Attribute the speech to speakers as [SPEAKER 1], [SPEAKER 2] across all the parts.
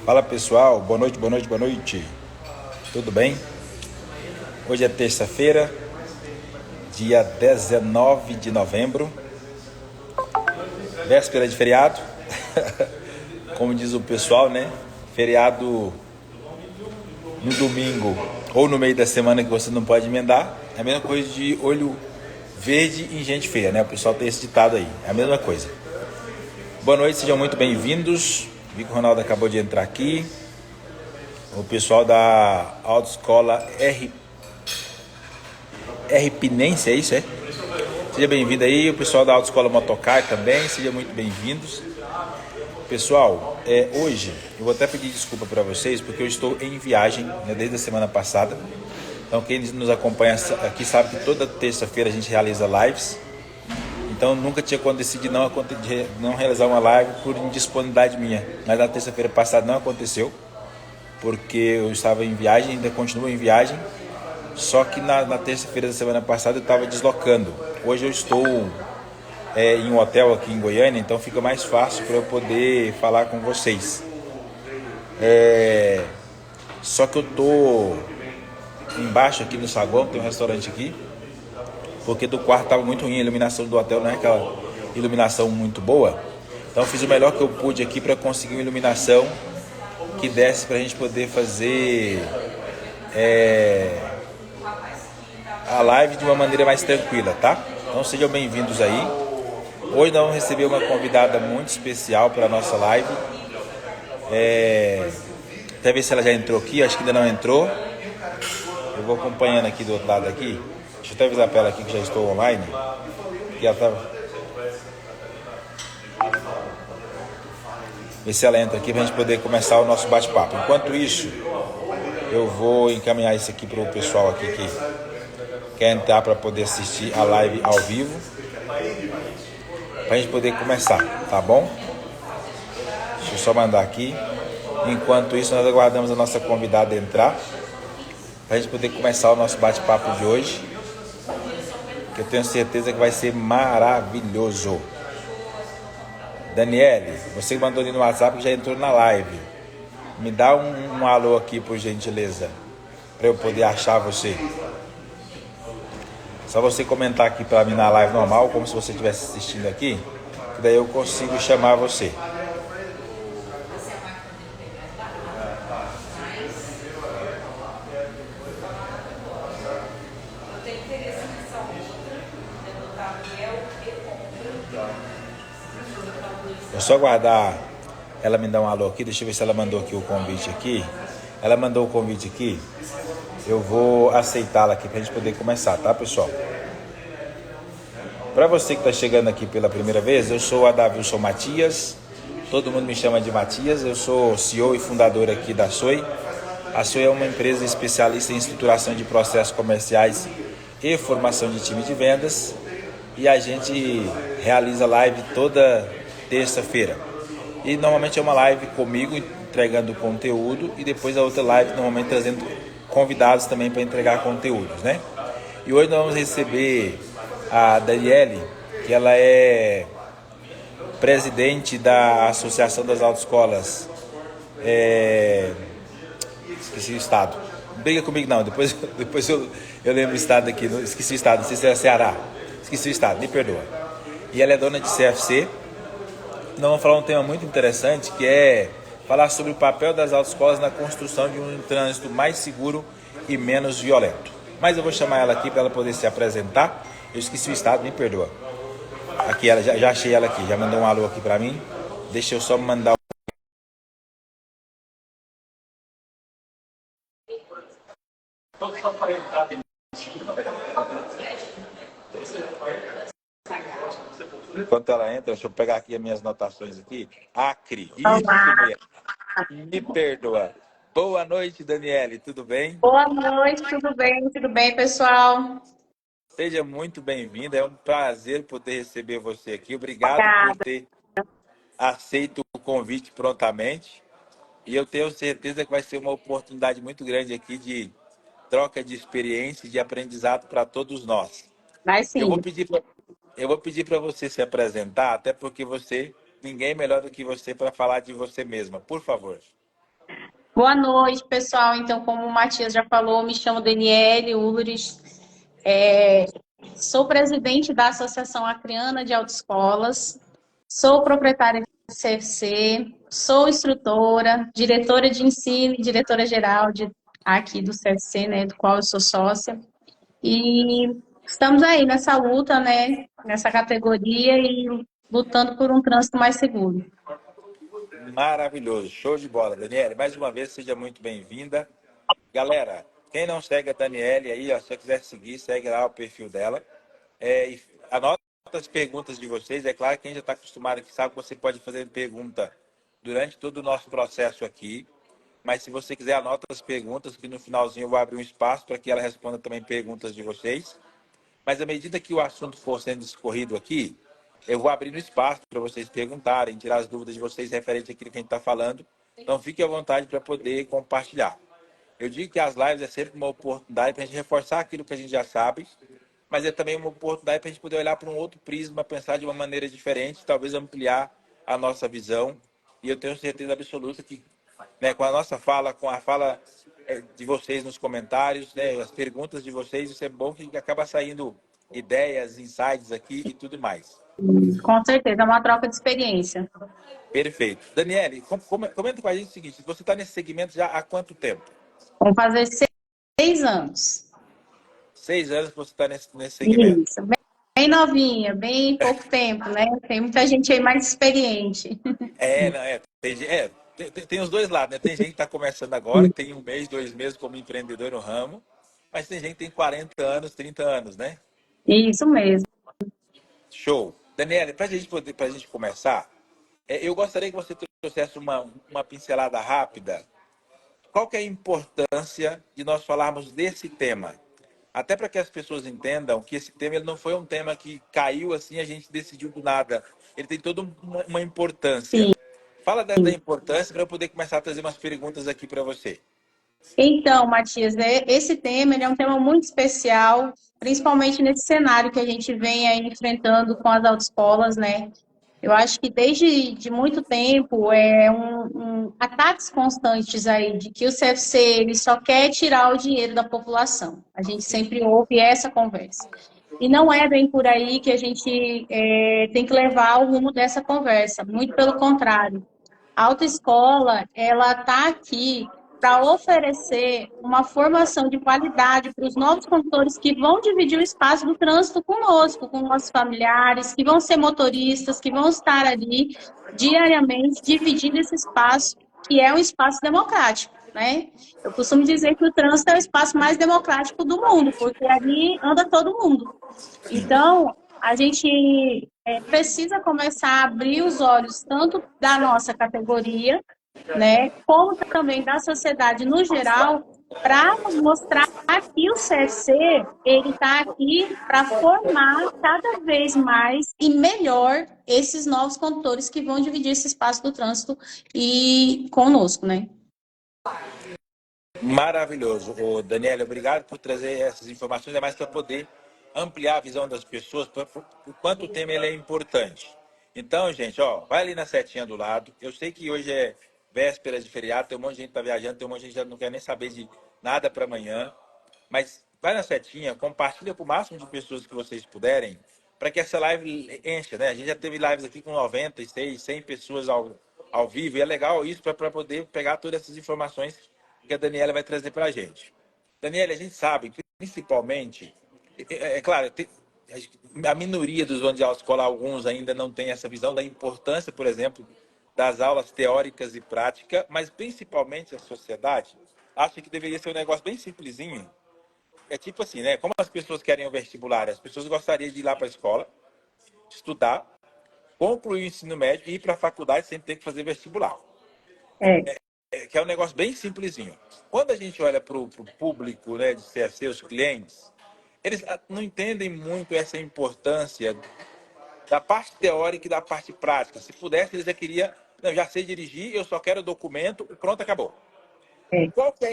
[SPEAKER 1] Fala pessoal, boa noite, boa noite, boa noite. Tudo bem? Hoje é terça-feira, dia 19 de novembro, véspera de feriado. Como diz o pessoal, né? Feriado no domingo ou no meio da semana que você não pode emendar. É a mesma coisa de olho verde em gente feia, né? O pessoal tem esse ditado aí. É a mesma coisa. Boa noite, sejam muito bem-vindos. Vi que o Ronaldo acabou de entrar aqui. O pessoal da Autoescola Pinense, é isso, é? Seja bem-vindo aí, o pessoal da Autoescola Motocar também, sejam muito bem-vindos. Pessoal, hoje eu vou até pedir desculpa para vocês, porque eu estou em viagem, né, desde a semana passada. Então quem nos acompanha aqui sabe que toda terça-feira a gente realiza lives. Então nunca tinha acontecido de não realizar uma live por indisponibilidade minha. Mas na terça-feira passada não aconteceu, porque eu estava em viagem, ainda continuo em viagem. Só que na terça-feira da semana passada eu estava deslocando. Hoje eu estou em um hotel aqui em Goiânia, então fica mais fácil para eu poder falar com vocês. Só que eu tô embaixo aqui no saguão, tem um restaurante aqui, porque do quarto estava muito ruim, a iluminação do hotel não é aquela iluminação muito boa. Então eu fiz o melhor que eu pude aqui para conseguir uma iluminação que desse para a gente poder fazer a live de uma maneira mais tranquila, tá? Então sejam bem-vindos aí. Hoje nós vamos receber uma convidada muito especial para a nossa live. Até ver se ela já entrou aqui, acho que ainda não entrou. Eu vou acompanhando aqui do outro lado aqui. Deixa eu até avisar para ela aqui que já estou online. Que ela tá... Ver se ela entra aqui para a gente poder começar o nosso bate-papo. Enquanto isso, eu vou encaminhar isso aqui para o pessoal aqui que quer entrar para poder assistir a live ao vivo, para a gente poder começar, tá bom? Deixa eu só mandar aqui. Enquanto isso, nós aguardamos a nossa convidada entrar, para a gente poder começar o nosso bate-papo de hoje, que eu tenho certeza que vai ser maravilhoso. Daniele, você mandou ali no WhatsApp que já entrou na live. Me dá um alô aqui, por gentileza, para eu poder achar você. Só você comentar aqui para mim na live normal, como se você estivesse assistindo aqui, que daí eu consigo chamar você. É só aguardar ela me dar um alô aqui, deixa eu ver se ela mandou aqui o convite aqui. Ela mandou o convite aqui, eu vou aceitá-la aqui para a gente poder começar, tá, pessoal? Para você que está chegando aqui pela primeira vez, eu sou Adavilson Matias, todo mundo me chama de Matias, eu sou CEO e fundador aqui da SOI. A SOI é uma empresa especialista em estruturação de processos comerciais e formação de time de vendas, e a gente realiza live toda terça-feira. E normalmente é uma live comigo entregando conteúdo, e depois a outra live normalmente trazendo convidados também para entregar conteúdos, né? E hoje nós vamos receber a Daniele, que ela é presidente da Associação das Autoescolas. Esqueci o estado. Não briga comigo não, depois eu lembro o estado aqui. Esqueci o estado, não sei se era Ceará. Esqueci o estado, me perdoa. E ela é dona de CFC. Nós vamos falar um tema muito interessante, que é falar sobre o papel das autoescolas na construção de um trânsito mais seguro e menos violento. Mas eu vou chamar ela aqui para ela poder se apresentar. Eu esqueci o estado, me perdoa. Aqui, ela já achei ela aqui, já mandou um alô aqui para mim. Deixa eu só mandar. Enquanto ela entra, deixa eu pegar aqui as minhas anotações aqui. Acre, isso
[SPEAKER 2] Olá,
[SPEAKER 1] mesmo. Me perdoa. Boa noite, Daniele, tudo bem?
[SPEAKER 2] boa noite, tudo bem, pessoal?
[SPEAKER 1] Seja muito bem-vinda, é um prazer poder receber você aqui. Obrigado por
[SPEAKER 2] Obrigada.
[SPEAKER 1] ter aceito o convite prontamente. E eu tenho certeza que vai ser uma oportunidade muito grande aqui de troca de experiência e de aprendizado para todos nós.
[SPEAKER 2] Vai
[SPEAKER 1] Eu vou
[SPEAKER 2] sim.
[SPEAKER 1] pedir para eu vou pedir para você se apresentar, até porque ninguém é melhor do que você para falar de você mesma. Por favor.
[SPEAKER 2] Boa noite, pessoal. Então, como o Matias já falou, me chamo Daniele Ulrich, sou presidente da Associação Acreana de Autoescolas, sou proprietária de CFC, sou instrutora, diretora de ensino e diretora-geral aqui do CFC, né, do qual eu sou sócia. E estamos aí nessa luta, né, nessa categoria e lutando por um trânsito mais seguro.
[SPEAKER 1] Maravilhoso, show de bola, Daniele. Mais uma vez, seja muito bem-vinda. Galera, quem não segue a Daniele aí, ó, se você quiser seguir, segue lá o perfil dela. E anota as perguntas de vocês. É claro que quem já está acostumado aqui sabe que você pode fazer pergunta durante todo o nosso processo aqui. Mas se você quiser, anota as perguntas, que no finalzinho eu vou abrir um espaço para que ela responda também perguntas de vocês. Mas à medida que o assunto for sendo discorrido aqui, eu vou abrindo espaço para vocês perguntarem, tirar as dúvidas de vocês referente àquilo que a gente está falando. Então fique à vontade para poder compartilhar. Eu digo que as lives é sempre uma oportunidade para a gente reforçar aquilo que a gente já sabe, mas é também uma oportunidade para a gente poder olhar para um outro prisma, pensar de uma maneira diferente, talvez ampliar a nossa visão. E eu tenho certeza absoluta que, né, com a nossa fala, com a fala de vocês nos comentários, né, as perguntas de vocês, isso é bom que acaba saindo ideias, insights aqui e tudo mais.
[SPEAKER 2] Com certeza, é uma troca de experiência.
[SPEAKER 1] Perfeito. Daniele, comenta com a gente o seguinte, você está nesse segmento já há quanto tempo?
[SPEAKER 2] Vamos fazer 6 anos.
[SPEAKER 1] 6 anos que você está nesse segmento.
[SPEAKER 2] Isso, bem novinha, bem pouco tempo, né? Tem muita gente aí mais experiente.
[SPEAKER 1] Não, tem os dois lados, né? Tem gente que está começando agora, que tem 1 mês, 2 meses como empreendedor no ramo, mas tem gente que tem 40 anos, 30 anos, né?
[SPEAKER 2] Isso mesmo.
[SPEAKER 1] Show. Daniela, para a gente começar, eu gostaria que você trouxesse uma pincelada rápida. Qual que é a importância de nós falarmos desse tema? Até para que as pessoas entendam que esse tema ele não foi um tema que caiu assim, a gente decidiu do nada. Ele tem toda uma importância.
[SPEAKER 2] Sim.
[SPEAKER 1] Fala da importância para eu poder começar a trazer umas perguntas aqui para você.
[SPEAKER 2] Então, Matias, esse tema ele é um tema muito especial, principalmente nesse cenário que a gente vem aí enfrentando com as autoescolas, né? Eu acho que desde de muito tempo ataques constantes aí de que o CFC ele só quer tirar o dinheiro da população. A gente sempre ouve essa conversa. E não é bem por aí que a gente tem que levar o rumo dessa conversa. Muito pelo contrário. A autoescola, ela está aqui para oferecer uma formação de qualidade para os novos condutores que vão dividir o espaço do trânsito conosco, com nossos familiares, que vão ser motoristas, que vão estar ali diariamente dividindo esse espaço, que é um espaço democrático, né? Eu costumo dizer que o trânsito é o espaço mais democrático do mundo, porque ali anda todo mundo. Então, a gente precisa começar a abrir os olhos tanto da nossa categoria, né, como também da sociedade no geral, para mostrar que o CFC ele está aqui para formar cada vez mais e melhor esses novos condutores que vão dividir esse espaço do trânsito e conosco, né?
[SPEAKER 1] Maravilhoso. Ô, Daniela, obrigado por trazer essas informações, é mais para poder ampliar a visão das pessoas, por quanto o tema ele é importante. Então, gente, ó, vai ali na setinha do lado. Eu sei que hoje é véspera de feriado, tem um monte de gente que tá viajando, tem um monte de gente que já não quer nem saber de nada para amanhã. Mas vai na setinha, compartilha com o máximo de pessoas que vocês puderem, para que essa live encha, né? A gente já teve lives aqui com 96, 100 pessoas ao vivo, e é legal isso para poder pegar todas essas informações que a Daniela vai trazer para a gente. Daniela, a gente sabe, principalmente, claro, a minoria dos donos de autoescola, alguns ainda não tem essa visão da importância, por exemplo, das aulas teóricas e práticas, mas principalmente a sociedade acha que deveria ser um negócio bem simplesinho. É tipo assim, né? Como as pessoas querem o vestibular, as pessoas gostariam de ir lá para a escola, estudar, concluir o ensino médio e ir para a faculdade sem ter que fazer vestibular.
[SPEAKER 2] É.
[SPEAKER 1] Que é um negócio bem simplesinho. Quando a gente olha para o público, né, de CFC, os clientes, eles não entendem muito essa importância da parte teórica e da parte prática. Se pudesse, eles já queriam, não, já sei dirigir, eu só quero documento, pronto, acabou.
[SPEAKER 2] É.
[SPEAKER 1] Qual que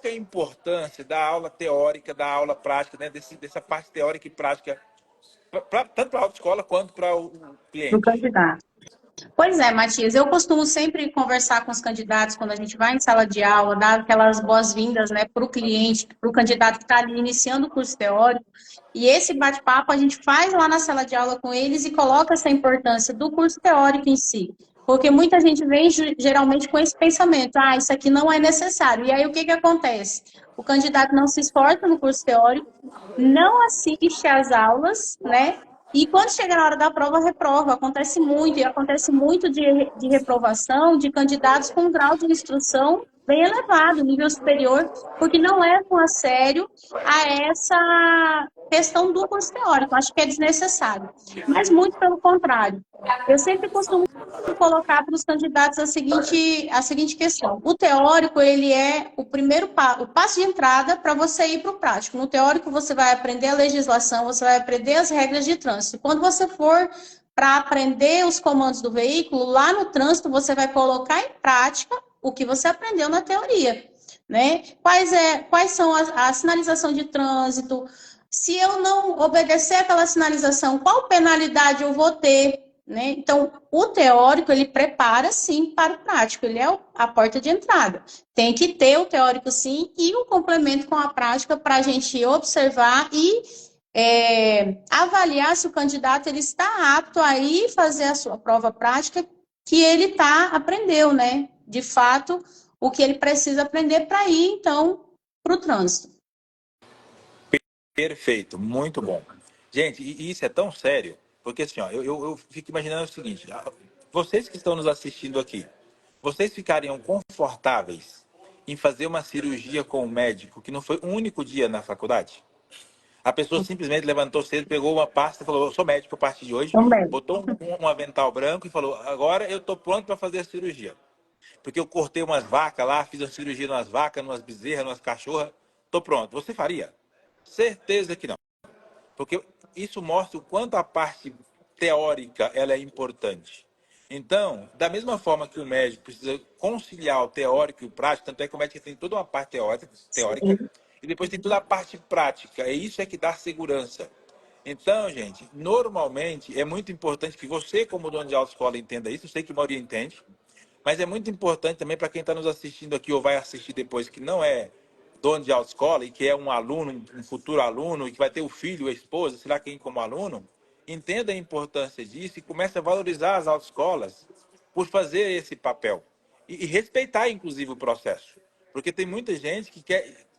[SPEAKER 1] é a importância da aula teórica, da aula prática, né, dessa parte teórica e prática, tanto para a autoescola quanto para o
[SPEAKER 2] Do
[SPEAKER 1] cliente?
[SPEAKER 2] candidato. Pois é, Matias, eu costumo sempre conversar com os candidatos quando a gente vai em sala de aula, dar aquelas boas-vindas, né, para o cliente, para o candidato que está ali iniciando o curso teórico, e esse bate-papo a gente faz lá na sala de aula com eles e coloca essa importância do curso teórico em si, porque muita gente vem geralmente com esse pensamento, ah, isso aqui não é necessário, e aí o que que acontece? O candidato não se esforça no curso teórico, não assiste às aulas, né? E quando chega na hora da prova, reprova. Acontece muito, e acontece muito de reprovação de candidatos com grau de instrução bem elevado, nível superior, porque não levam a sério a essa questão do curso teórico. Acho que é desnecessário. Mas muito pelo contrário. Eu sempre costumo colocar para os candidatos a seguinte questão. O teórico, ele é o primeiro o passo de entrada para você ir para o prático. No teórico, você vai aprender a legislação, você vai aprender as regras de trânsito. Quando você for para aprender os comandos do veículo, lá no trânsito, você vai colocar em prática o que você aprendeu na teoria. Né? Quais são a sinalização de trânsito? Se eu não obedecer aquela sinalização, qual penalidade eu vou ter? Né? Então, o teórico, ele prepara, sim, para o prático, ele é a porta de entrada. Tem que ter o teórico, sim, e o complemento com a prática para a gente observar e avaliar se o candidato ele está apto a ir fazer a sua prova prática que ele aprendeu, né? De fato, o que ele precisa aprender para ir, então, para o trânsito.
[SPEAKER 1] Perfeito, muito bom. Gente, e isso é tão sério, porque assim, ó, eu fico imaginando o seguinte, vocês que estão nos assistindo aqui, vocês ficariam confortáveis em fazer uma cirurgia com um médico que não foi um único dia na faculdade? A pessoa simplesmente levantou cedo, pegou uma pasta e falou, eu sou médico a partir de hoje,
[SPEAKER 2] Também.
[SPEAKER 1] botou um avental branco e falou, agora eu estou pronto para fazer a cirurgia. Porque eu cortei umas vacas lá, fiz uma cirurgia nas vacas, nas bezerras, nas cachorras, estou pronto. Você faria? Certeza que não. Porque isso mostra o quanto a parte teórica ela é importante. Então, da mesma forma que o médico precisa conciliar o teórico e o prático, tanto é que o médico tem toda uma parte teórica e depois tem toda a parte prática. E isso é que dá segurança. Então, gente, normalmente é muito importante que você, como dono de autoescola, entenda isso. Eu sei que a maioria entende, mas é muito importante também para quem está nos assistindo aqui ou vai assistir depois, que não é dono de autoescola e que é um aluno, um futuro aluno, e que vai ter o filho, a esposa, sei lá quem como aluno, entenda a importância disso e comece a valorizar as autoescolas por fazer esse papel. E respeitar, inclusive, o processo. Porque tem muita gente que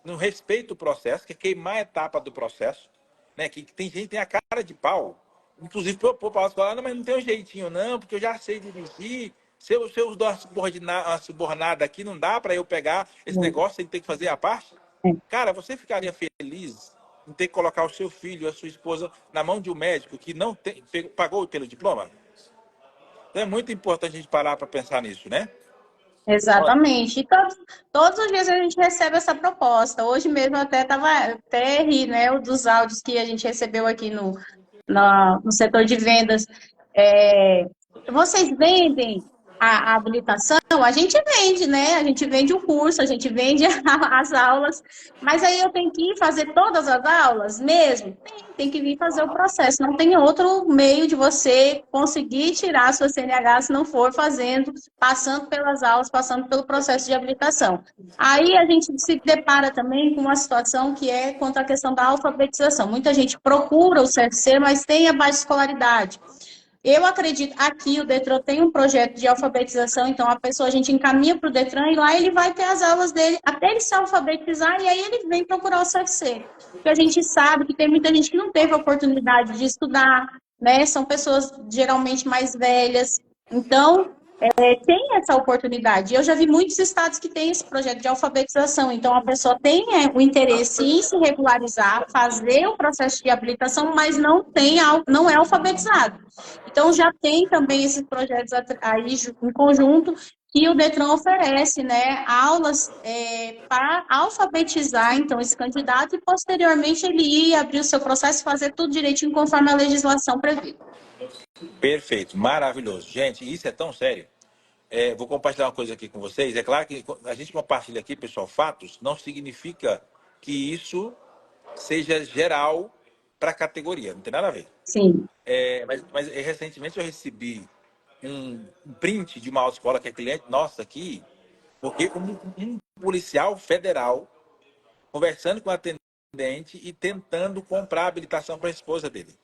[SPEAKER 1] não respeita o processo, quer queimar a etapa do processo, né? Que tem gente que tem a cara de pau. Inclusive, propor para a autoescola, não, mas não tem um jeitinho, não, porque eu já sei dirigir. Se eu dou uma subornada aqui, não dá para eu pegar esse negócio sem ter que fazer a parte? Cara, você ficaria feliz em ter que colocar o seu filho, a sua esposa, na mão de um médico que não pagou pelo diploma? Então é muito importante a gente parar para pensar nisso, né?
[SPEAKER 2] Exatamente. E todos os dias a gente recebe essa proposta. Hoje mesmo eu até ri, né, dos áudios que a gente recebeu aqui no setor de vendas. É, vocês vendem a habilitação? A gente vende, né? A gente vende o curso, a gente vende as aulas, mas aí eu tenho que ir fazer todas as aulas mesmo? Tem que vir fazer o processo. Não tem outro meio de você conseguir tirar a sua CNH se não for fazendo, passando pelas aulas, passando pelo processo de habilitação. Aí a gente se depara também com uma situação que é quanto à questão da alfabetização. Muita gente procura o CFC, mas tem a baixa escolaridade. Eu acredito, aqui o Detran tem um projeto de alfabetização, então a gente encaminha para o Detran e lá ele vai ter as aulas dele, até ele se alfabetizar, e aí ele vem procurar o CFC. Porque a gente sabe que tem muita gente que não teve a oportunidade de estudar, né? São pessoas geralmente mais velhas. Então, tem essa oportunidade. Eu já vi muitos estados que têm esse projeto de alfabetização. Então, a pessoa tem o interesse em se regularizar, fazer o processo de habilitação, mas não é alfabetizado. Então, já tem também esses projetos aí em conjunto que o Detran oferece, né, aulas para alfabetizar, então, esse candidato e, posteriormente, ele ir abrir o seu processo e fazer tudo direitinho conforme a legislação prevê.
[SPEAKER 1] Perfeito, maravilhoso. Gente, isso é tão sério. Vou compartilhar uma coisa aqui com vocês. É claro que a gente compartilha aqui, pessoal, fatos, não significa que isso seja geral para a categoria, não tem nada a ver.
[SPEAKER 2] Sim.
[SPEAKER 1] Mas recentemente eu recebi um print de uma autoescola que é cliente nossa aqui, porque um policial federal conversando com a atendente e tentando comprar habilitação para a esposa dele.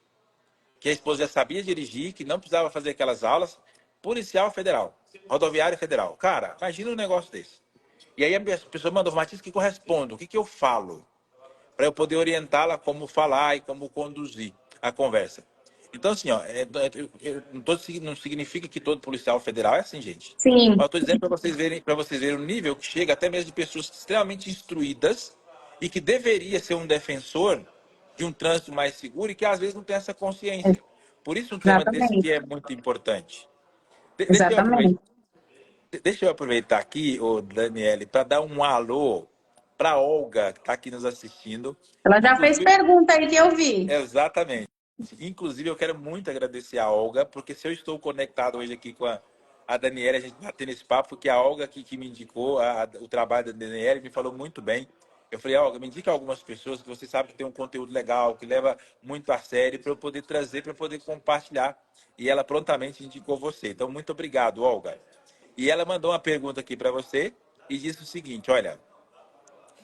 [SPEAKER 1] Que a esposa já sabia dirigir, que não precisava fazer aquelas aulas. Policial federal, rodoviária federal. Cara, imagina um negócio desse. E aí a pessoa mandou, Matias, o que eu respondo? O que eu falo? Para eu poder orientá-la como falar e como conduzir a conversa. Então, assim, ó, não significa que todo policial federal é assim, gente.
[SPEAKER 2] Sim,
[SPEAKER 1] Mas eu estou dizendo para vocês verem o nível que chega até mesmo de pessoas extremamente instruídas e que deveria ser um defensor de um trânsito mais seguro e que às vezes não tem essa consciência. Por isso um tema desse
[SPEAKER 2] exatamente,
[SPEAKER 1] que é muito importante. Deixa eu aproveitar,
[SPEAKER 2] exatamente.
[SPEAKER 1] deixa eu aproveitar aqui, o Daniele, para dar um alô para a Olga, que está aqui nos assistindo.
[SPEAKER 2] Ela já fez
[SPEAKER 1] Inclusive,
[SPEAKER 2] pergunta aí que eu vi.
[SPEAKER 1] exatamente. Inclusive, eu quero muito agradecer a Olga, porque se eu estou conectado hoje aqui com a Daniela, a gente batendo esse papo, porque a Olga que me indicou o trabalho da Daniela me falou muito bem. Eu falei, Olga, me indica algumas pessoas que você sabe que tem um conteúdo legal, que leva muito a sério, para eu poder trazer, para eu poder compartilhar. E ela prontamente indicou você. Então, muito obrigado, Olga. E ela mandou uma pergunta aqui para você e disse o seguinte, olha,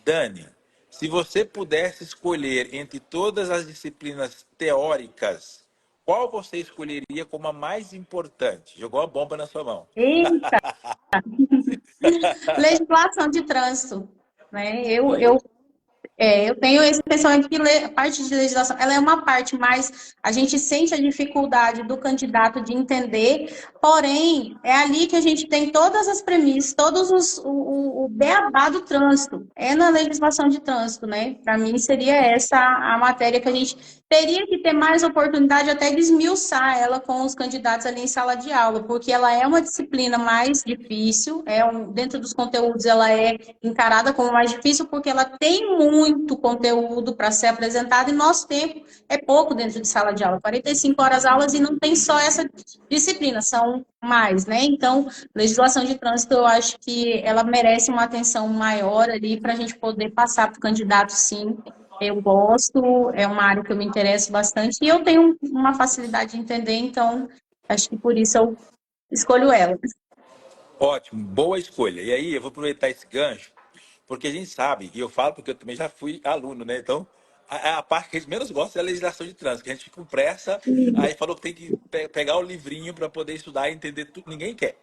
[SPEAKER 1] Dani, se você pudesse escolher entre todas as disciplinas teóricas, qual você escolheria como a mais importante? Jogou uma bomba na sua mão.
[SPEAKER 2] Eita, legislação de trânsito, né?
[SPEAKER 1] Le-
[SPEAKER 2] Eu tenho esse pensamento que a parte de legislação, ela é uma parte mais, a gente sente a dificuldade do candidato de entender, porém, é ali que a gente tem todas as premissas, todos o beabá do trânsito, é na legislação de trânsito, né? Para mim seria essa a matéria que a gente teria que ter mais oportunidade até de esmiuçar ela com os candidatos ali em sala de aula, porque ela é uma disciplina mais difícil, dentro dos conteúdos ela é encarada como mais difícil porque ela tem muito conteúdo para ser apresentado e nosso tempo é pouco dentro de sala de aula, 45 horas aulas e não tem só essa disciplina, são mais, né? Então, legislação de trânsito, eu acho que ela merece uma atenção maior ali para a gente poder passar para o candidato, sim. Eu gosto, é uma área que eu me interesso bastante e eu tenho uma facilidade de entender, então acho que por isso eu escolho ela.
[SPEAKER 1] Ótimo, boa escolha. E aí, eu vou aproveitar esse gancho, porque a gente sabe, e eu falo porque eu também já fui aluno, né? Então, a parte que a gente menos gosta é a legislação de trânsito, que a gente fica com pressa, aí falou que tem que pegar o livrinho para poder estudar e entender tudo. Ninguém quer.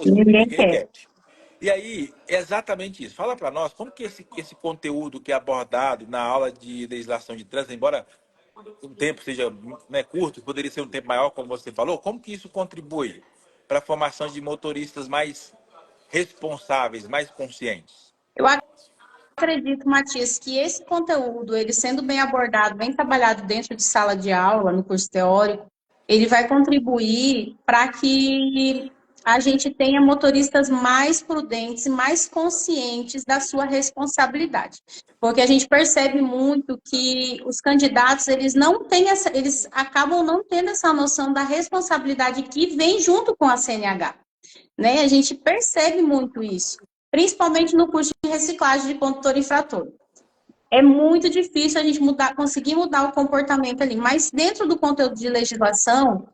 [SPEAKER 2] Ninguém
[SPEAKER 1] Ninguém
[SPEAKER 2] quer.
[SPEAKER 1] quer. E aí, é exatamente isso. Fala para nós, como que esse conteúdo que é abordado na aula de legislação de trânsito, embora o tempo seja, né, curto, poderia ser um tempo maior, como você falou, como que isso contribui para a formação de motoristas mais responsáveis, mais conscientes?
[SPEAKER 2] Eu acredito, Matias, que esse conteúdo, ele sendo bem abordado, bem trabalhado dentro de sala de aula, no curso teórico, ele vai contribuir para que a gente tenha motoristas mais prudentes e mais conscientes da sua responsabilidade. Porque a gente percebe muito que os candidatos, eles não têm eles acabam não tendo essa noção da responsabilidade que vem junto com a CNH, né? A gente percebe muito isso, principalmente no curso de reciclagem de condutor infrator. É muito difícil a gente conseguir mudar o comportamento ali, mas dentro do conteúdo de legislação,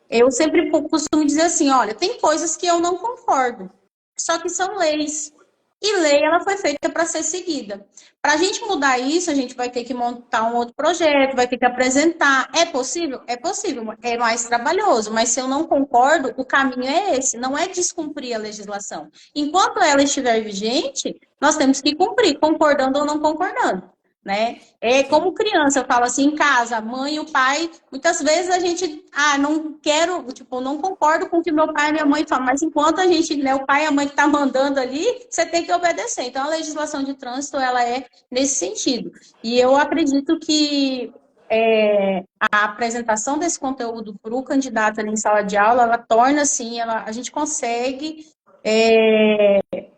[SPEAKER 2] eu sempre costumo dizer assim, olha, tem coisas que eu não concordo, só que são leis. E lei, ela foi feita para ser seguida. Para a gente mudar isso, a gente vai ter que montar um outro projeto, vai ter que apresentar. É possível? É possível. É mais trabalhoso, mas se eu não concordo, o caminho é esse, não é descumprir a legislação. Enquanto ela estiver vigente, nós temos que cumprir, concordando ou não concordando. Né? É
[SPEAKER 1] Sim,
[SPEAKER 2] como criança, eu falo assim, em casa, a mãe e o pai, muitas vezes a gente, não quero, tipo, não concordo com o que meu pai e minha mãe falam, mas enquanto a gente, né, o pai e a mãe que tá mandando ali, você tem que obedecer. Então, a legislação de trânsito, ela é nesse sentido. E eu acredito que a apresentação desse conteúdo para o candidato ali em sala de aula, ela torna, assim, a gente consegue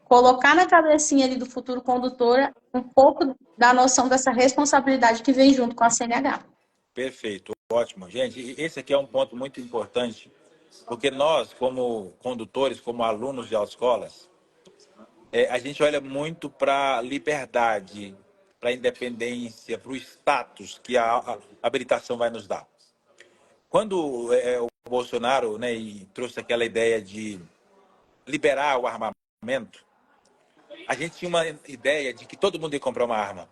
[SPEAKER 2] colocar na cabecinha ali do futuro condutor um pouco da noção dessa responsabilidade que vem junto com a CNH.
[SPEAKER 1] perfeito, ótimo. Gente, esse aqui é um ponto muito importante, porque nós, como condutores, como alunos de autoescolas, a gente olha muito para a liberdade, para a independência, para o status que a habilitação vai nos dar. Quando Bolsonaro, né, e trouxe aquela ideia de liberar o armamento, a gente tinha uma ideia de que todo mundo ia comprar uma arma.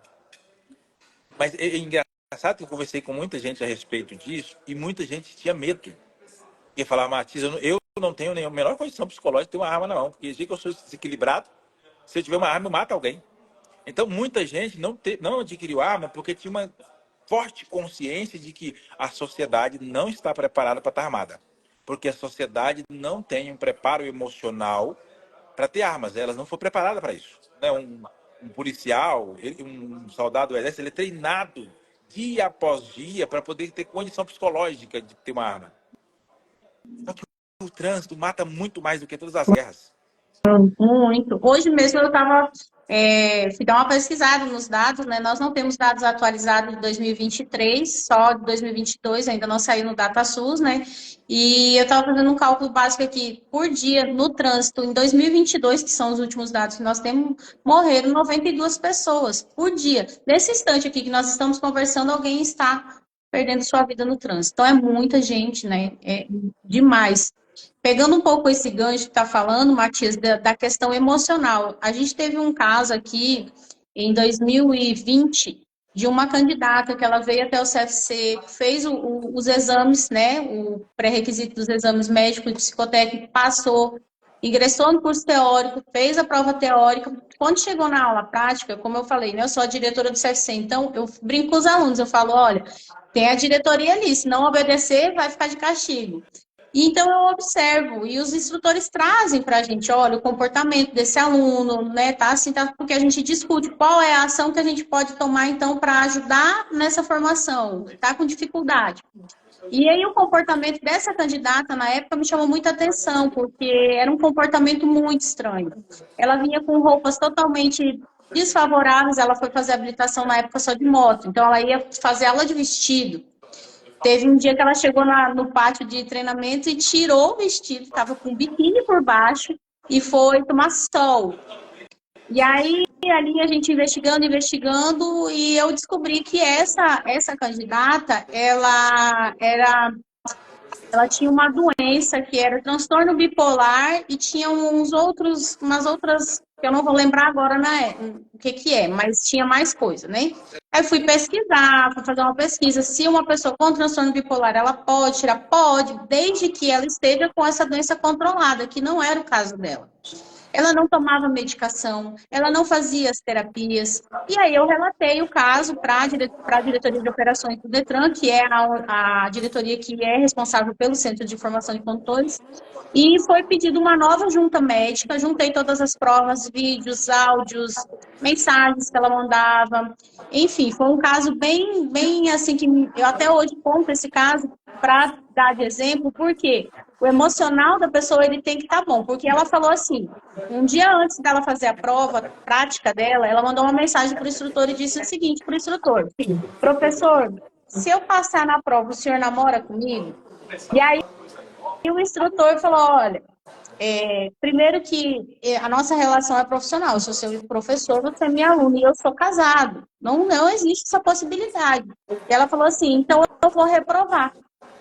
[SPEAKER 1] Mas é engraçado que eu conversei com muita gente a respeito disso e muita gente tinha medo. Ia falar, Matias, eu não tenho nenhuma menor condição psicológica de ter uma arma, não. Porque eu sou desequilibrado, se eu tiver uma arma, eu mato alguém. Então, muita gente não adquiriu arma porque tinha uma forte consciência de que a sociedade não está preparada para estar armada. Porque a sociedade não tem um preparo emocional para ter armas. Elas não foram preparadas para isso. Né? Um policial, um soldado do exército, ele é treinado dia após dia para poder ter condição psicológica de ter uma arma. Só que o trânsito mata muito mais do que todas as guerras.
[SPEAKER 2] Muito. Hoje mesmo eu estava, fui dar uma pesquisada nos dados, né? Nós não temos dados atualizados de 2023, só de 2022, ainda não saiu no DataSUS, né? E eu estava fazendo um cálculo básico aqui, por dia, no trânsito, em 2022, que são os últimos dados que nós temos, morreram 92 pessoas por dia. Nesse instante aqui que nós estamos conversando, alguém está perdendo sua vida no trânsito. Então, é muita gente, né? É demais. Pegando um pouco esse gancho que está falando, Matias, da questão emocional. A gente teve um caso aqui em 2020 de uma candidata que ela veio até o CFC, fez os exames, né, o pré-requisito dos exames médico e psicotécnico, passou, ingressou no curso teórico, fez a prova teórica. Quando chegou na aula prática, como eu falei, né, eu sou a diretora do CFC, então eu brinco com os alunos, eu falo, olha, tem a diretoria ali, se não obedecer, vai ficar de castigo. E então eu observo, e os instrutores trazem para a gente, olha, o comportamento desse aluno, né, tá assim, tá, porque a gente discute qual é a ação que a gente pode tomar, então, para ajudar nessa formação, tá com dificuldade. E aí o comportamento dessa candidata, na época, me chamou muita atenção, porque era um comportamento muito estranho. Ela vinha com roupas totalmente desfavoráveis, ela foi fazer habilitação na época só de moto, então ela ia fazer aula de vestido. Teve um dia que ela chegou no pátio de treinamento e tirou o vestido, estava com biquíni por baixo e foi tomar sol. E aí, ali a gente investigando, e eu descobri que essa candidata, ela tinha uma doença que era transtorno bipolar e tinha umas outras, que eu não vou lembrar agora o que é, mas tinha mais coisa, né? Aí fui pesquisar, fui fazer uma pesquisa, se uma pessoa com transtorno bipolar, ela pode tirar? Pode, desde que ela esteja com essa doença controlada, que não era o caso dela. Ela não tomava medicação, ela não fazia as terapias. E aí eu relatei o caso para a diretoria de operações do Detran, que é a diretoria que é responsável pelo Centro de Formação de Condutores, e foi pedido uma nova junta médica, juntei todas as provas, vídeos, áudios, mensagens que ela mandava. Enfim, foi um caso bem assim, que eu até hoje conto esse caso para dar de exemplo, porque o emocional da pessoa ele tem que estar bom, porque ela falou assim, um dia antes dela fazer a prova prática dela, ela mandou uma mensagem para o instrutor e disse o seguinte para o instrutor, professor, se eu passar na prova, o senhor namora comigo? E aí o instrutor falou, olha, primeiro que a nossa relação é profissional, eu sou seu professor, você é minha aluna e eu sou casado, não existe essa possibilidade. E ela falou assim, então eu vou reprovar.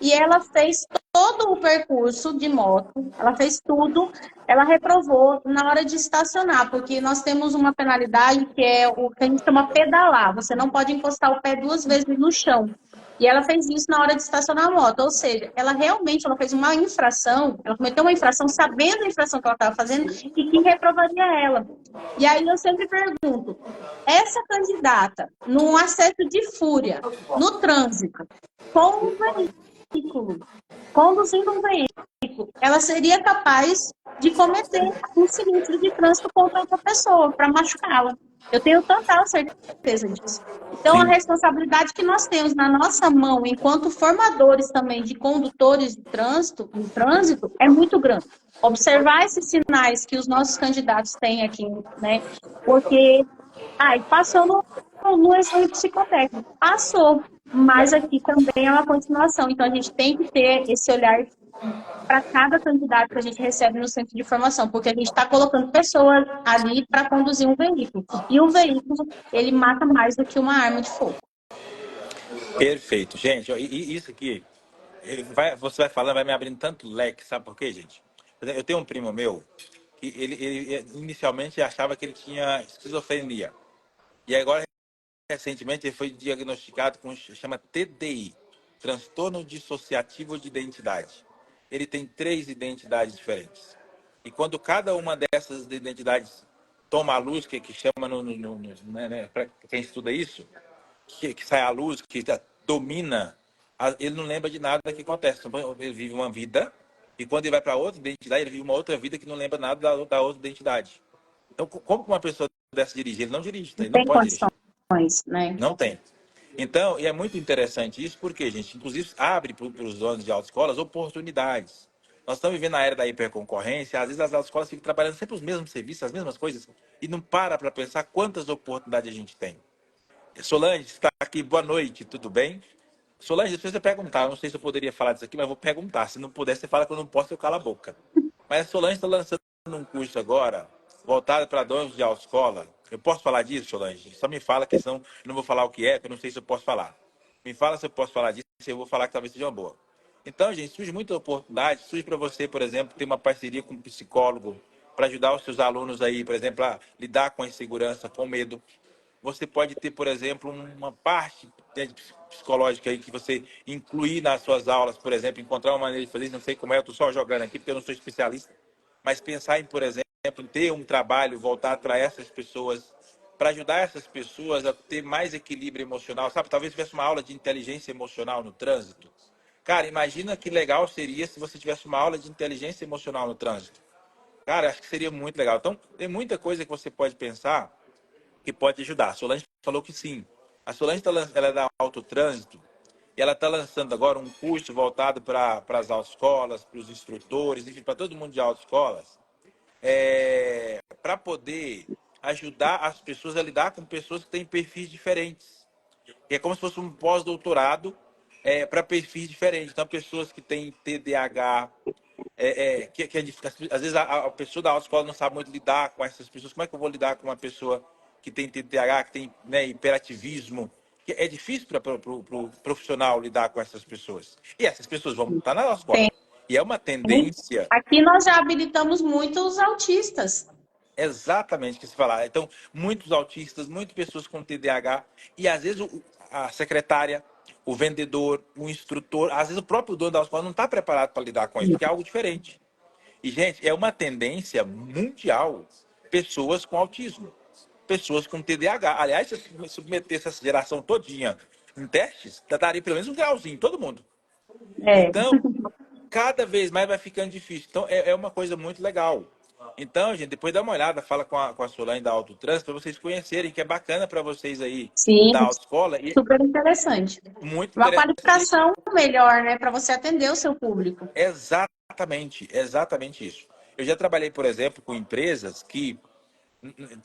[SPEAKER 2] E ela fez todo o percurso de moto, ela fez tudo, ela reprovou na hora de estacionar, porque nós temos uma penalidade que é o que a gente chama pedalar, você não pode encostar o pé 2 vezes no chão. E ela fez isso na hora de estacionar a moto, ou seja, ela fez uma infração, ela cometeu uma infração sabendo a infração que ela estava fazendo e que reprovaria ela. E aí eu sempre pergunto, essa candidata, num acesso de fúria, no trânsito, com um veículo, conduzindo um veículo, ela seria capaz de cometer um sinistro de trânsito contra outra pessoa, para machucá-la. Eu tenho total certeza disso. Então, a responsabilidade que nós temos na nossa mão, enquanto formadores também de condutores de trânsito, no trânsito, é muito grande. Observar esses sinais que os nossos candidatos têm aqui, né? Porque, passou no exame psicotécnico, passou, mas aqui também é uma continuação. Então, a gente tem que ter esse olhar para cada candidato que a gente recebe no centro de formação, porque a gente está colocando pessoas ali para conduzir um veículo. E o veículo, ele mata mais do que uma arma de fogo.
[SPEAKER 1] Perfeito. Gente, isso aqui Você vai falando, vai me abrindo tanto leque, sabe por quê, gente? Por exemplo, eu tenho um primo meu que ele inicialmente achava que ele tinha esquizofrenia. E agora, recentemente, ele foi diagnosticado com chama TDI, transtorno dissociativo de identidade. Ele tem 3 identidades diferentes. E quando cada uma dessas identidades toma a luz, que chama para quem estuda isso, que sai à luz, que domina, ele não lembra de nada que acontece. Então, ele vive uma vida e quando ele vai para outra identidade, ele vive uma outra vida que não lembra nada da outra identidade. Então, como que uma pessoa dessa dirige? Ele não dirige,
[SPEAKER 2] Não
[SPEAKER 1] ele não
[SPEAKER 2] tem
[SPEAKER 1] pode dirigir.
[SPEAKER 2] condições, né?
[SPEAKER 1] Não tem. Então, e é muito interessante isso, porque, gente, inclusive abre para os donos de autoescolas oportunidades. Nós estamos vivendo a era da hiperconcorrência, às vezes as autoescolas ficam trabalhando sempre os mesmos serviços, as mesmas coisas, e não para pensar quantas oportunidades a gente tem. Solange está aqui, boa noite, tudo bem? Solange, se você perguntar, eu não sei se eu poderia falar disso aqui, mas vou perguntar. Se não puder, você fala que eu não posso, eu calo a boca. Mas a Solange está lançando um curso agora, voltado para donos de autoescola. Eu posso falar disso, Solange? Só me fala, que senão eu não vou falar o que é, porque eu não sei se eu posso falar. Me fala se eu posso falar disso, eu vou falar que talvez seja uma boa. Então, gente, surge muita oportunidade. Surge para você, por exemplo, ter uma parceria com um psicólogo para ajudar os seus alunos aí, por exemplo, a lidar com a insegurança, com o medo. Você pode ter, por exemplo, uma parte psicológica aí que você incluir nas suas aulas, por exemplo, encontrar uma maneira de fazer isso. Não sei como é, eu estou só jogando aqui porque eu não sou especialista, mas pensar em, por exemplo, em ter um trabalho voltado para essas pessoas, para ajudar essas pessoas a ter mais equilíbrio emocional, sabe? Talvez tivesse uma aula de inteligência emocional no trânsito. Cara, imagina que legal seria se você tivesse uma aula de inteligência emocional no trânsito. Cara, acho que seria muito legal. Então, tem muita coisa que você pode pensar que pode ajudar. A Solange falou que sim. A Solange ela é da autotrânsito e ela está lançando agora um curso voltado para as autoescolas, para os instrutores, enfim, para todo mundo de autoescolas, para poder ajudar as pessoas a lidar com pessoas que têm perfis diferentes. É como se fosse um pós-doutorado para perfis diferentes. Então, pessoas que têm TDAH, que é difícil. Às vezes a pessoa da autoescola não sabe muito lidar com essas pessoas. Como é que eu vou lidar com uma pessoa que tem TDAH, que tem, né, hiperativismo? Que é difícil para o profissional lidar com essas pessoas. E essas pessoas vão estar na autoescola.
[SPEAKER 2] Tem.
[SPEAKER 1] E é uma tendência
[SPEAKER 2] Aqui nós já habilitamos muitos autistas.
[SPEAKER 1] exatamente que se falar. Então, muitos autistas, muitas pessoas com TDAH, e às vezes a secretária, o vendedor, o instrutor, às vezes o próprio dono da autoescola não está preparado para lidar com isso, porque é algo diferente. E, gente, é uma tendência mundial. Pessoas com autismo, pessoas com TDAH. Aliás, se eu submetesse essa geração todinha em testes, daria pelo menos um grauzinho, todo mundo.
[SPEAKER 2] É.
[SPEAKER 1] Então, cada vez mais vai ficando difícil. Então, é uma coisa muito legal. Então, gente, depois dá uma olhada, fala com a Solane da Autotrans, para vocês conhecerem, que é bacana para vocês aí
[SPEAKER 2] Sim,
[SPEAKER 1] da autoescola. E
[SPEAKER 2] super interessante.
[SPEAKER 1] muito
[SPEAKER 2] Uma
[SPEAKER 1] interessante.
[SPEAKER 2] qualificação melhor, né, para você atender o seu público.
[SPEAKER 1] Exatamente isso. Eu já trabalhei, por exemplo, com empresas que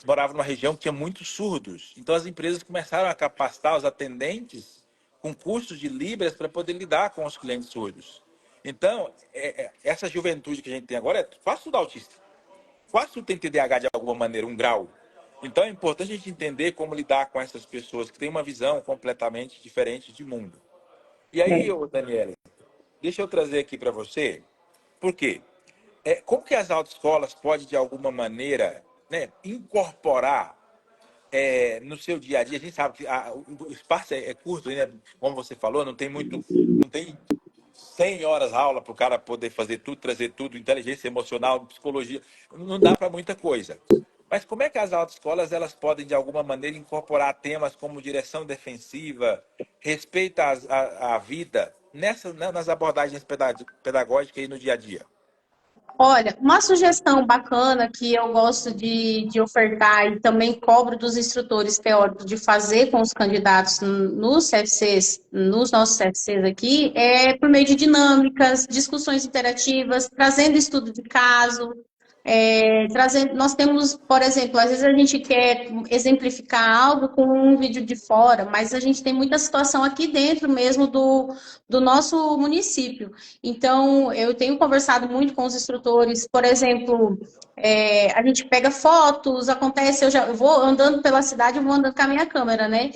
[SPEAKER 1] moravam numa região que tinha muitos surdos. Então, as empresas começaram a capacitar os atendentes com cursos de Libras para poder lidar com os clientes surdos. Então, essa juventude que a gente tem agora é quase tudo autista. Quase tudo tem TDAH de alguma maneira, um grau. Então, é importante a gente entender como lidar com essas pessoas que têm uma visão completamente diferente de mundo. E aí,
[SPEAKER 2] É.
[SPEAKER 1] Daniela, deixa eu trazer aqui para você, por quê? Como que as autoescolas podem, de alguma maneira, né, incorporar no seu dia a dia? A gente sabe que o espaço é curto, né? Como você falou, não tem 100 horas aula para o cara poder fazer tudo, trazer tudo, inteligência emocional, psicologia, não dá para muita coisa. Mas como é que as autoescolas elas podem, de alguma maneira, incorporar temas como direção defensiva, respeito à vida, nas abordagens pedagógicas e no dia a dia?
[SPEAKER 2] Olha, uma sugestão bacana que eu gosto de ofertar e também cobro dos instrutores teóricos de fazer com os candidatos nos CFCs, nos nossos CFCs aqui, é por meio de dinâmicas, discussões interativas, trazendo estudo de caso, trazendo, nós temos, por exemplo, às vezes a gente quer exemplificar algo com um vídeo de fora, mas a gente tem muita situação aqui dentro mesmo do nosso município. Então, eu tenho conversado muito com os instrutores, por exemplo, a gente pega fotos, acontece, eu vou andando pela cidade, eu vou andando com a minha câmera, né?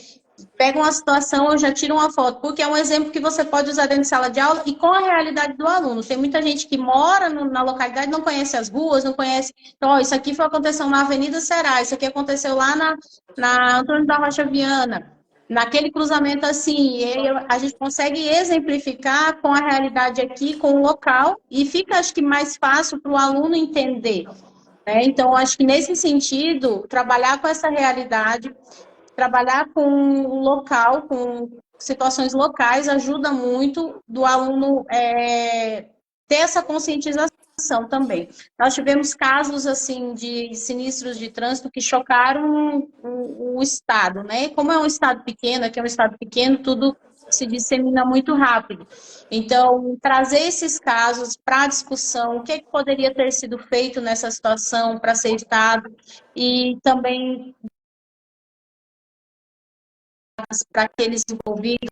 [SPEAKER 2] pego uma situação, eu já tiro uma foto, porque é um exemplo que você pode usar dentro de sala de aula e com a realidade do aluno. Tem muita gente que mora na localidade, não conhece as ruas, não conhece. Então, ó, isso aqui foi aconteceu na Avenida Será, isso aqui aconteceu lá na Antônio da Rocha Viana, naquele cruzamento assim. E aí a gente consegue exemplificar com a realidade aqui, com o local, e fica, acho que, mais fácil para o aluno entender. Né? Então, acho que nesse sentido, trabalhar com essa realidade, trabalhar com o local, com situações locais, ajuda muito do aluno ter essa conscientização também. Nós tivemos casos assim de sinistros de trânsito que chocaram o estado, né? Como é um estado pequeno, aqui é um estado pequeno, tudo se dissemina muito rápido. Então, trazer esses casos para a discussão, o que, que poderia ter sido feito nessa situação para ser evitado, e também para aqueles envolvidos.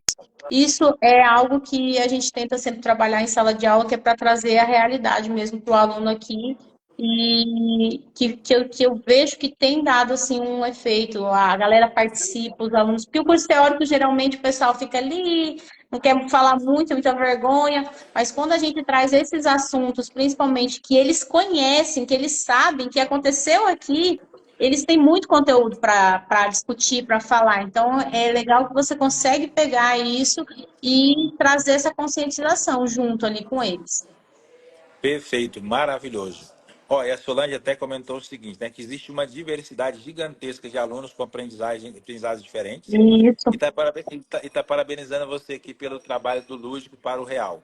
[SPEAKER 2] Isso é algo que a gente tenta sempre trabalhar em sala de aula, que é para trazer a realidade mesmo para o aluno aqui, e que eu vejo que tem dado assim, um efeito. A galera participa, os alunos, porque o curso teórico, geralmente, o pessoal fica ali, não quer falar muito, muita vergonha, mas quando a gente traz esses assuntos, principalmente que eles conhecem, que eles sabem que aconteceu aqui, eles têm muito conteúdo para discutir, para falar. Então, é legal que você consegue pegar isso e trazer essa conscientização junto ali com eles.
[SPEAKER 1] Perfeito, maravilhoso. Ó, e a Solange até comentou o seguinte, né, que existe uma diversidade gigantesca de alunos com aprendizagens diferentes
[SPEAKER 2] Isso.
[SPEAKER 1] e está parabenizando você aqui pelo trabalho do lúdico para o real.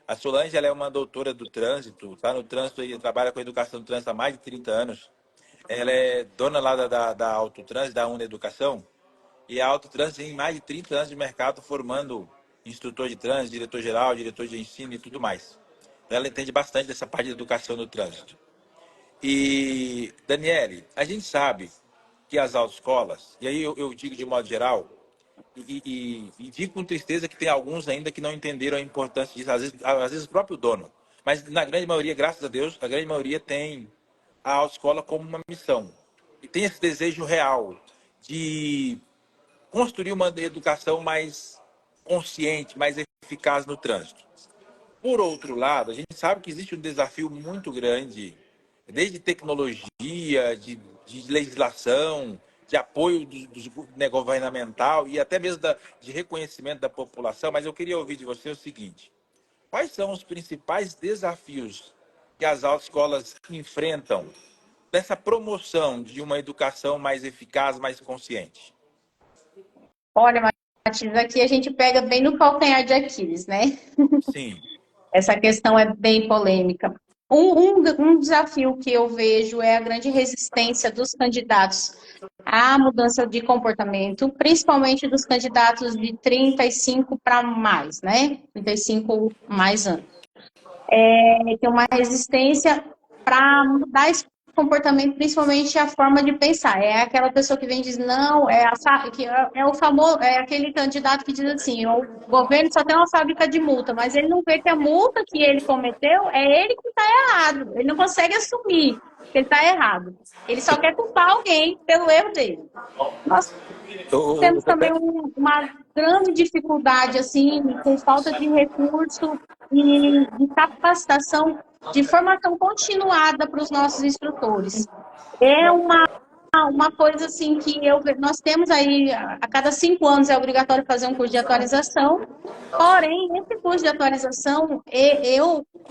[SPEAKER 1] A Solange, ela é uma doutora do trânsito, está no trânsito e trabalha com educação do trânsito há mais de 30 anos. Ela é dona lá da Autotrans, da Una Educação, e a Autotrans tem mais de 30 anos de mercado formando instrutor de trânsito, diretor-geral, diretor de ensino e tudo mais. Ela entende bastante dessa parte de educação no trânsito. E, Daniele, a gente sabe que as autoescolas, e aí eu digo de modo geral, e digo com tristeza que tem alguns ainda que não entenderam a importância disso, às vezes o próprio dono. Mas na grande maioria, graças a Deus, a grande maioria tem a autoescola como uma missão. E tem esse desejo real de construir uma educação mais consciente, mais eficaz no trânsito. Por outro lado, a gente sabe que existe um desafio muito grande, desde tecnologia, de legislação, de apoio do governamental e até mesmo de reconhecimento da população, mas eu queria ouvir de você o seguinte: quais são os principais desafios que as autoescolas enfrentam nessa promoção de uma educação mais eficaz, mais consciente?
[SPEAKER 2] Olha, Matias, aqui a gente pega bem no calcanhar de Aquiles, né?
[SPEAKER 1] Sim,
[SPEAKER 2] Essa questão é bem polêmica. Um desafio que eu vejo é a grande resistência dos candidatos à mudança de comportamento, principalmente dos candidatos de 35 para mais, né? 35 mais anos. Tem uma resistência para mudar esse comportamento, principalmente a forma de pensar. É aquela pessoa que vem e diz, não, é o famoso, é aquele candidato que diz assim, o governo só tem uma fábrica de multa, mas ele não vê que a multa que ele cometeu é ele que está errado. Ele não consegue assumir que ele está errado. Ele só quer culpar alguém pelo erro dele. Nós temos também uma grande dificuldade, assim, com falta de recurso e de capacitação, de formação continuada para os nossos instrutores. É uma coisa assim que nós temos aí, a cada 5 anos é obrigatório fazer um curso de atualização, porém, esse curso de atualização,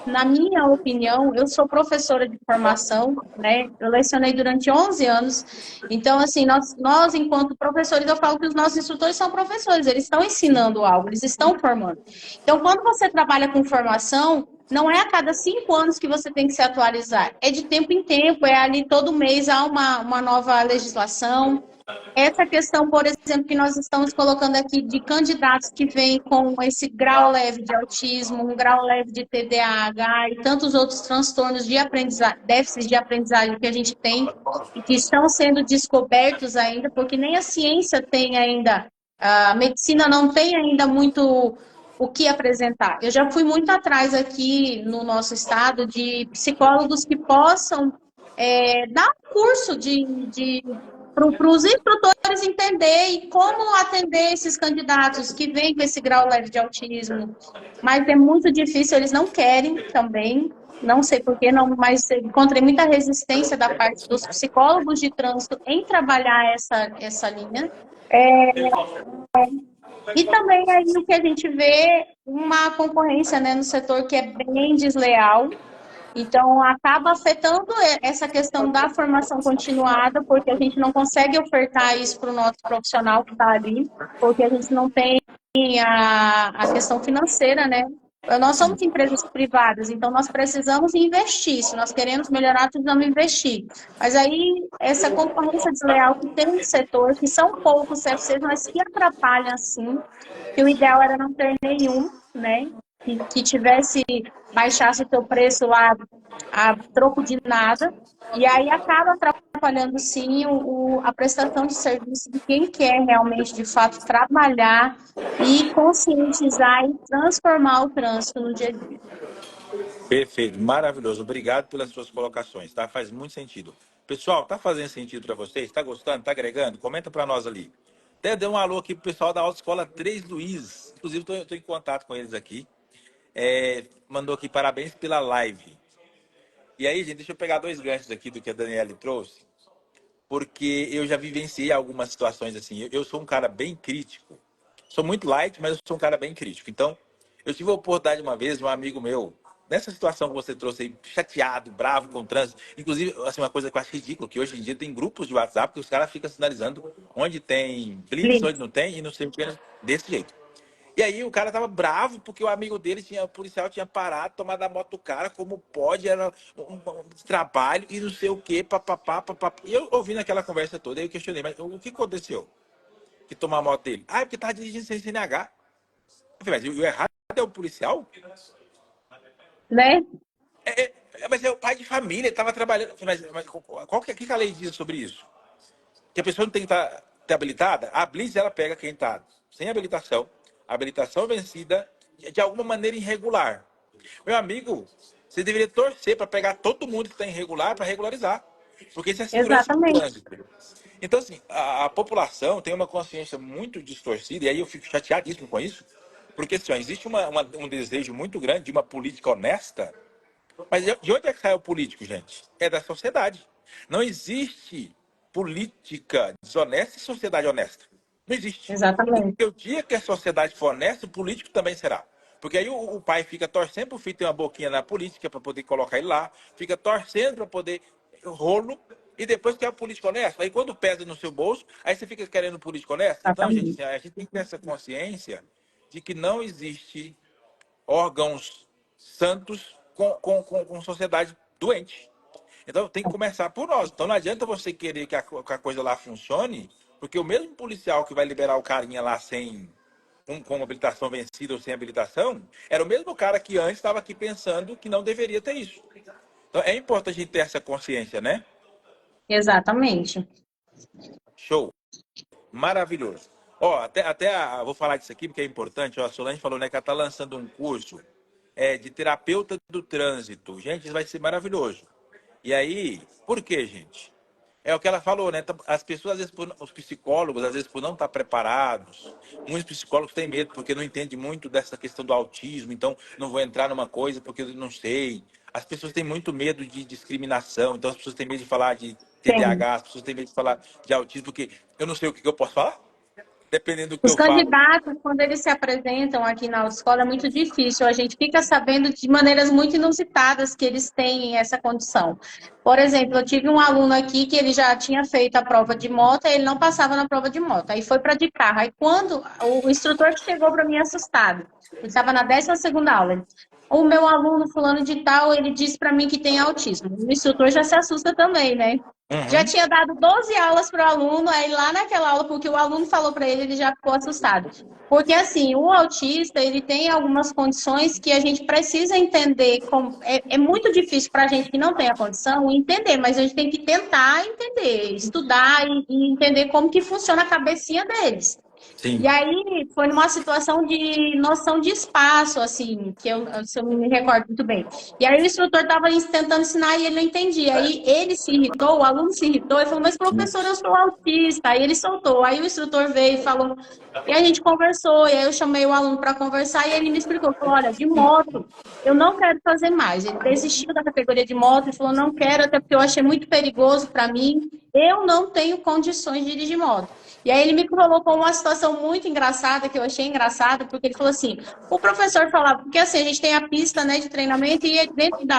[SPEAKER 2] na minha opinião, eu sou professora de formação, né? Eu lecionei durante 11 anos, então, assim, nós, enquanto professores, eu falo que os nossos instrutores são professores, eles estão ensinando algo, eles estão formando. Então, quando você trabalha com formação, não é a cada 5 anos que você tem que se atualizar, é de tempo em tempo, é ali todo mês há uma nova legislação. Essa questão, por exemplo, que nós estamos colocando aqui de candidatos que vêm com esse grau leve de autismo, um grau leve de TDAH e tantos outros transtornos de aprendizagem, déficits de aprendizagem que a gente tem e que estão sendo descobertos ainda, porque nem a ciência tem ainda, a medicina não tem ainda muito o que apresentar. Eu já fui muito atrás aqui no nosso estado de psicólogos que possam dar um curso de para os instrutores entenderem como atender esses candidatos que vêm com esse grau leve de autismo. Mas é muito difícil, eles não querem também, não sei porquê, não, mas encontrei muita resistência da parte dos psicólogos de trânsito em trabalhar essa linha. E também aí o que a gente vê, uma concorrência, né, no setor que é bem desleal. Então, acaba afetando essa questão da formação continuada, porque a gente não consegue ofertar isso para o nosso profissional que está ali, porque a gente não tem a questão financeira, né? Nós somos empresas privadas, então nós precisamos investir. Se nós queremos melhorar, precisamos investir. Mas aí, essa concorrência desleal que tem no setor, que são poucos CFCs, mas que atrapalham, assim, que o ideal era não ter nenhum, né? Que tivesse, baixasse o teu preço lá a troco de nada, e aí acaba atrapalhando, sim, a prestação de serviço de quem quer realmente, de fato, trabalhar e conscientizar e transformar o trânsito no dia a dia.
[SPEAKER 1] Perfeito, maravilhoso. Obrigado pelas suas colocações, tá? Faz muito sentido. Pessoal, tá fazendo sentido para vocês? Tá gostando? Tá agregando? Comenta para nós ali. Até dê um alô aqui pro pessoal da Autoescola Três Luiz. Inclusive, estou em contato com eles aqui. Mandou aqui parabéns pela live. E aí, gente, deixa eu pegar dois ganchos aqui do que a Daniela trouxe, porque eu já vivenciei algumas situações assim. Eu sou um cara bem crítico. Sou muito light, mas eu sou um cara bem crítico. Então, eu tive a oportunidade uma vez, um amigo meu, nessa situação que você trouxe aí, chateado, bravo com o trânsito. Inclusive, assim, uma coisa que eu acho ridículo, que hoje em dia tem grupos de WhatsApp que os caras ficam sinalizando onde tem blitz, onde não tem, e não sei o que, desse jeito. E aí o cara tava bravo porque o amigo dele, o policial tinha parado, tomado a moto do cara, como pode, era um trabalho e não sei o que, papapá, papapá. E eu ouvindo aquela conversa toda, aí eu questionei, mas o que aconteceu? Que tomou a moto dele? Ah, é porque tava dirigindo sem CNH. Eu falei, mas o errado é o policial?
[SPEAKER 2] Né?
[SPEAKER 1] Mas é o pai de família, ele tava trabalhando. Eu falei, mas qual que a lei diz sobre isso? Que a pessoa não tem que estar habilitada? A blitz, ela pega quem está sem habilitação vencida, de alguma maneira irregular. Meu amigo, você deveria torcer para pegar todo mundo que está irregular para regularizar. Porque isso é segurança do
[SPEAKER 2] Exatamente.
[SPEAKER 1] trânsito. Então, assim, a população tem uma consciência muito distorcida, e aí eu fico chateadíssimo com isso, porque assim, ó, existe um desejo muito grande de uma política honesta, mas de onde é que sai o político, gente? É da sociedade. Não existe política desonesta e sociedade honesta. Não existe.
[SPEAKER 2] Exatamente.
[SPEAKER 1] Porque o dia que a sociedade for honesta, o político também será. Porque aí o pai fica torcendo para o filho ter uma boquinha na política para poder colocar ele lá, fica torcendo para poder rolo, e depois quer o político honesto. Aí quando pesa no seu bolso, aí você fica querendo político honesto. Então, gente,
[SPEAKER 2] Exatamente.
[SPEAKER 1] assim, a gente tem que ter essa consciência de que não existe órgãos santos com sociedade doente. Então tem que começar por nós. Então não adianta você querer que a coisa lá funcione, porque o mesmo policial que vai liberar o carinha lá sem com habilitação vencida ou sem habilitação, era o mesmo cara que antes estava aqui pensando que não deveria ter isso. Então é importante a gente ter essa consciência, né?
[SPEAKER 2] Exatamente.
[SPEAKER 1] Show. Maravilhoso. Ó, vou falar disso aqui porque é importante. Ó, a Solange falou, né, que ela está lançando um curso de terapeuta do trânsito. Gente, isso vai ser maravilhoso. E aí, por quê, gente? É o que ela falou, né? As pessoas, às vezes, os psicólogos, às vezes, por não estar preparados, muitos psicólogos têm medo porque não entendem muito dessa questão do autismo, então não vou entrar numa coisa porque eu não sei. As pessoas têm muito medo de discriminação, então as pessoas têm medo de falar de
[SPEAKER 2] Tem.
[SPEAKER 1] TDAH, as pessoas têm medo de falar de autismo, porque eu não sei o que eu posso falar, dependendo do que
[SPEAKER 2] Os
[SPEAKER 1] eu falo.
[SPEAKER 2] candidatos, quando eles se apresentam aqui na autoescola, é muito difícil. A gente fica sabendo de maneiras muito inusitadas que eles têm essa condição. Por exemplo, eu tive um aluno aqui que ele já tinha feito a prova de moto e ele não passava na prova de moto. Aí foi para de carro. Aí quando o instrutor chegou para mim assustado, ele estava na 12ª aula. O meu aluno fulano de tal, ele disse para mim que tem autismo. O instrutor já se assusta também, né? Já
[SPEAKER 1] Uhum.
[SPEAKER 2] tinha dado 12 aulas para o aluno, aí lá naquela aula, porque o aluno falou para ele, ele já ficou assustado. Porque, assim, o autista, ele tem algumas condições que a gente precisa entender. É muito difícil para a gente que não tem a condição entender, mas a gente tem que tentar entender, estudar e entender como que funciona a cabecinha deles. E
[SPEAKER 1] Sim.
[SPEAKER 2] aí foi numa situação de noção de espaço, assim, se eu me recordo muito bem. E aí o instrutor estava tentando ensinar e ele não entendia. Aí ele se irritou, o aluno se irritou e falou, mas professor, eu sou autista. Aí ele soltou. Aí o instrutor veio e falou, e a gente conversou, e aí eu chamei o aluno para conversar e ele me explicou, falou, olha, de moto, eu não quero fazer mais. Ele desistiu da categoria de moto e falou, não quero, até porque eu achei muito perigoso para mim. Eu não tenho condições de dirigir moto. E aí ele me colocou uma situação muito engraçada, que eu achei engraçada, porque ele falou assim, o professor falava, porque assim, a gente tem a pista, né, de treinamento, e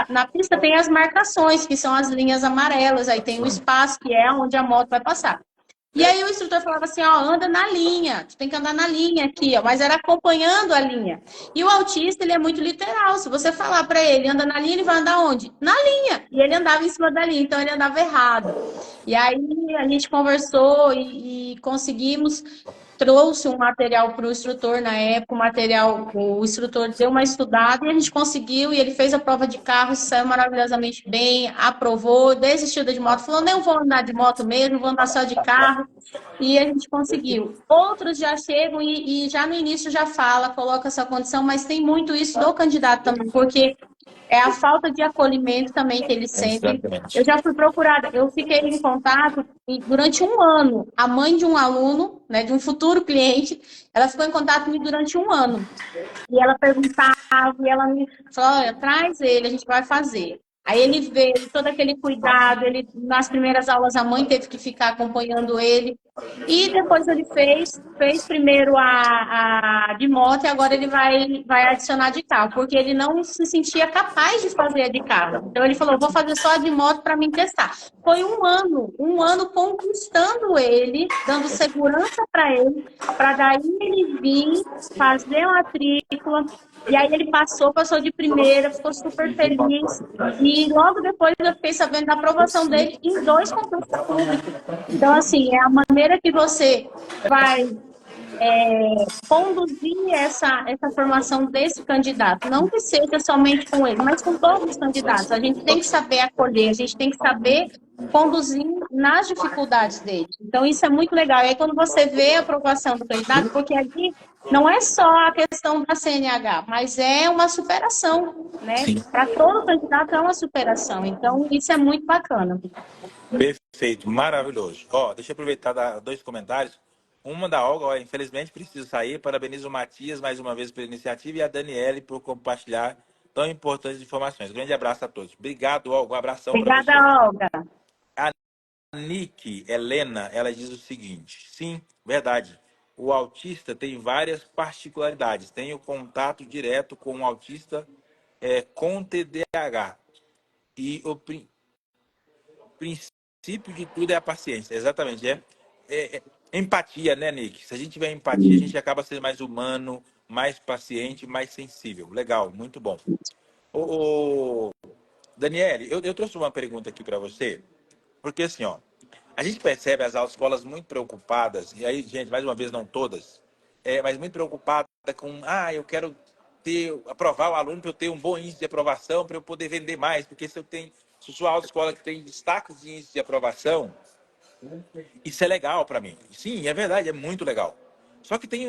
[SPEAKER 2] na pista tem as marcações, que são as linhas amarelas, aí tem o espaço, que é onde a moto vai passar. E aí o instrutor falava assim, ó, anda na linha, tu tem que andar na linha aqui, ó, mas era acompanhando a linha. E o autista, ele é muito literal, se você falar para ele, anda na linha, ele vai andar onde? Na linha. E ele andava em cima da linha, então ele andava errado. E aí a gente conversou e conseguimos, trouxe um material para o instrutor na época, o instrutor deu uma estudada e a gente conseguiu, e ele fez a prova de carro, saiu maravilhosamente bem, aprovou, desistiu de moto, falou, não vou andar de moto mesmo, vou andar só de carro, e a gente conseguiu. Outros já chegam e já no início já fala, coloca essa condição, mas tem muito isso do candidato também, porque é a falta de acolhimento também que eles sentem. Eu
[SPEAKER 1] Exatamente.
[SPEAKER 2] já fui procurada, eu fiquei em contato durante um ano. A mãe de um aluno, né, de um futuro cliente, ela ficou em contato comigo durante um ano. E ela perguntava, e ela me falou, olha, traz ele, a gente vai fazer. Aí ele veio, todo aquele cuidado, ele, nas primeiras aulas a mãe teve que ficar acompanhando ele. E depois ele fez primeiro a de moto e agora ele vai adicionar de carro, porque ele não se sentia capaz de fazer a de carro. Então ele falou, vou fazer só a de moto para me testar. Foi um ano conquistando ele, dando segurança para ele, para daí ele vir fazer a matrícula. E aí ele passou de primeira, ficou super feliz. E logo depois eu fiquei sabendo da aprovação dele em 2 concursos públicos. Então, assim, é a maneira que você vai conduzir essa formação desse candidato. Não que seja somente com ele, mas com todos os candidatos. A gente tem que saber acolher, a gente tem que saber conduzir nas dificuldades dele. Então, isso é muito legal. E aí, quando você vê a aprovação do candidato, porque aqui não é só a questão da CNH, mas é uma superação, né?
[SPEAKER 1] Sim.
[SPEAKER 2] Para todo candidato é uma superação. Então, isso é muito bacana.
[SPEAKER 1] Perfeito, maravilhoso. Ó, deixa eu aproveitar dar 2 comentários. Uma da Olga, ó, infelizmente preciso sair. Parabenizo o Matias mais uma vez pela iniciativa e a Daniele por compartilhar tão importantes informações. Grande abraço a todos. Obrigado, Olga. Um abração para
[SPEAKER 2] Obrigada,
[SPEAKER 1] você.
[SPEAKER 2] Olga.
[SPEAKER 1] A Nick Helena, ela diz o seguinte: sim, verdade. O autista tem várias particularidades. Tem o contato direto com o autista com TDAH. E o princípio de tudo é a paciência. Exatamente. Empatia, né, Nick? Se a gente tiver empatia, a gente acaba sendo mais humano, mais paciente, mais sensível. Legal, muito bom. Ô, Daniele, eu trouxe uma pergunta aqui para você, porque assim, ó, a gente percebe as autoescolas muito preocupadas, e aí, gente, mais uma vez, não todas, mas muito preocupada com, eu quero aprovar o aluno para eu ter um bom índice de aprovação, para eu poder vender mais, porque se sua autoescola que tem destaques de índice de aprovação, isso é legal para mim. Sim, é verdade, é muito legal. Só que tem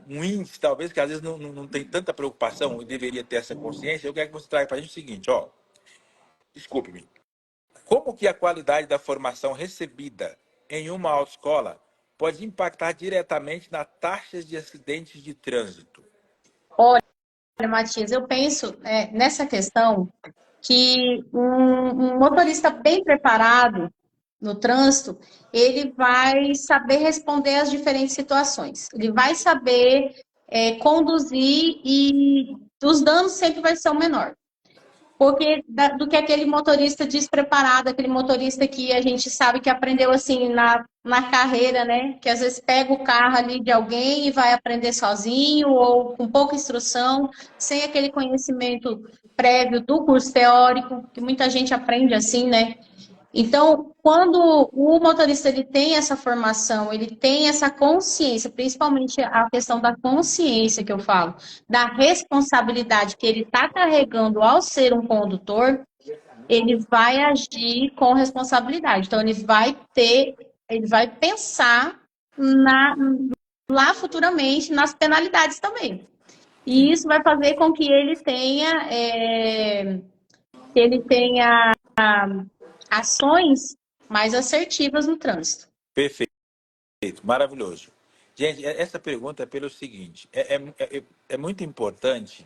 [SPEAKER 1] um índice, talvez, que às vezes não tem tanta preocupação e deveria ter essa consciência. Eu quero que você traga para a gente o seguinte, ó. Desculpe-me. Como que a qualidade da formação recebida em uma autoescola pode impactar diretamente nas taxas de acidentes de trânsito?
[SPEAKER 2] Olha, Matias, eu penso nessa questão que um motorista bem preparado no trânsito, ele vai saber responder às diferentes situações. Ele vai saber conduzir e os danos sempre vai ser o menor. Porque do que aquele motorista despreparado, aquele motorista que a gente sabe que aprendeu assim na carreira, né? Que às vezes pega o carro ali de alguém e vai aprender sozinho ou com pouca instrução, sem aquele conhecimento prévio do curso teórico, que muita gente aprende assim, né? Então, quando o motorista ele tem essa formação, ele tem essa consciência, principalmente a questão da consciência que eu falo, da responsabilidade que ele está carregando ao ser um condutor, ele vai agir com responsabilidade. Então, ele vai pensar lá futuramente nas penalidades também. E isso vai fazer com que ele tenha ações mais assertivas no trânsito.
[SPEAKER 1] Perfeito, maravilhoso. Gente, essa pergunta é pelo seguinte: é muito importante.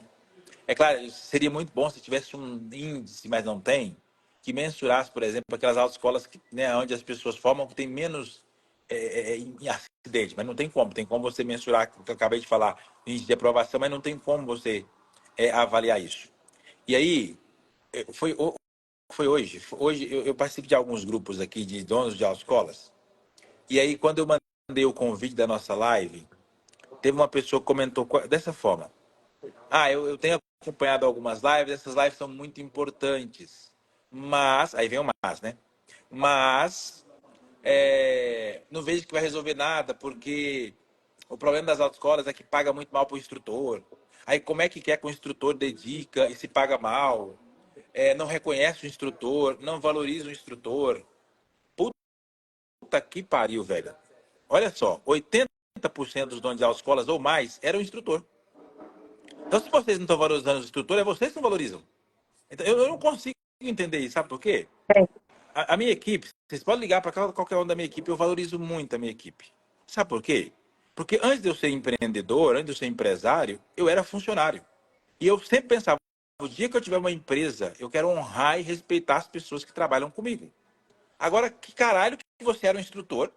[SPEAKER 1] É claro, seria muito bom se tivesse um índice, mas não tem, que mensurasse, por exemplo, aquelas autoescolas que, né, onde as pessoas formam que tem menos em acidente, mas não tem como. Tem como você mensurar, que eu acabei de falar, índice de aprovação, mas não tem como você avaliar isso. E aí, foi, foi hoje. Hoje eu participo de alguns grupos aqui de donos de autoescolas. E aí, quando eu mandei o convite da nossa live, teve uma pessoa que comentou dessa forma. Ah, eu tenho acompanhado algumas lives, essas lives são muito importantes. Mas, aí vem o mas, né? Mas, não vejo que vai resolver nada, porque o problema das autoescolas é que paga muito mal para o instrutor. Aí como é que quer que o instrutor dedica e se paga mal? Não reconhece o instrutor, não valoriza o instrutor. Puta que pariu, velho. Olha só, 80% dos donos de autoescolas ou mais eram o instrutor. Então, se vocês não estão valorizando o instrutor, é vocês que não valorizam. Então, eu não consigo entender isso, sabe por quê? A minha equipe, vocês podem ligar para qualquer um da minha equipe, eu valorizo muito a minha equipe. Sabe por quê? Porque antes de eu ser empreendedor, antes de eu ser empresário, eu era funcionário. E eu sempre pensava, o dia que eu tiver uma empresa, eu quero honrar e respeitar as pessoas que trabalham comigo. Agora, que caralho que você era um instrutor,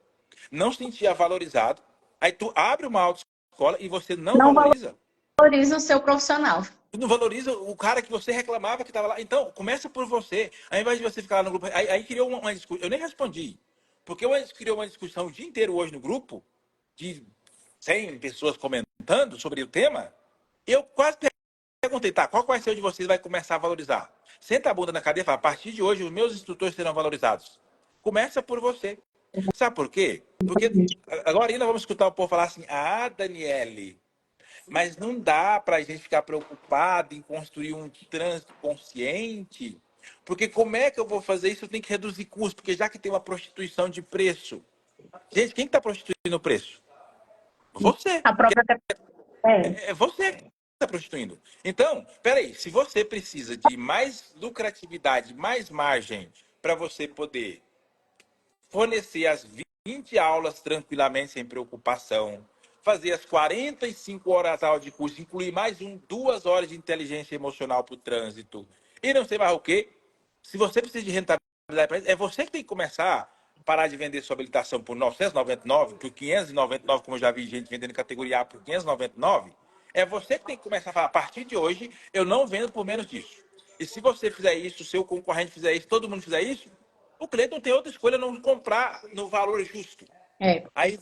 [SPEAKER 1] não se sentia valorizado, aí tu abre uma autoescola e você não
[SPEAKER 2] Não
[SPEAKER 1] valoriza?
[SPEAKER 2] valoriza o seu profissional.
[SPEAKER 1] Tu não valoriza o cara que você reclamava que estava lá. Então, começa por você. Ao invés de você ficar lá no grupo. Aí criou uma discussão. Eu nem respondi. Porque criou uma discussão o dia inteiro hoje no grupo, de 100 pessoas comentando sobre o tema. Eu quase perguntei, tá, qual vai ser o de vocês vai começar a valorizar? Senta a bunda na cadeira e fala, a partir de hoje os meus instrutores serão valorizados. Começa por você. Sabe por quê? Porque agora ainda vamos escutar o povo falar assim, ah, Daniele, mas não dá para a gente ficar preocupado em construir um trânsito consciente, porque como é que eu vou fazer isso? Eu tenho que reduzir custos, porque já que tem uma prostituição de preço. Gente, quem está prostituindo o preço? Você.
[SPEAKER 2] A própria.
[SPEAKER 1] É você que está prostituindo. Então, peraí, se você precisa de mais lucratividade, mais margem para você poder fornecer as 20 aulas tranquilamente, sem preocupação, fazer as 45 horas aula de curso, incluir mais 2 horas de inteligência emocional para o trânsito, e não sei mais o quê. Se você precisa de rentabilidade para isso, é você que tem que começar a parar de vender sua habilitação por 999, por 599, como eu já vi gente vendendo categoria A por 599. É você que tem que começar a falar, a partir de hoje, eu não vendo por menos disso. E se você fizer isso, o seu concorrente fizer isso, todo mundo fizer isso, o cliente não tem outra escolha não comprar no valor justo.
[SPEAKER 2] É,
[SPEAKER 1] Aí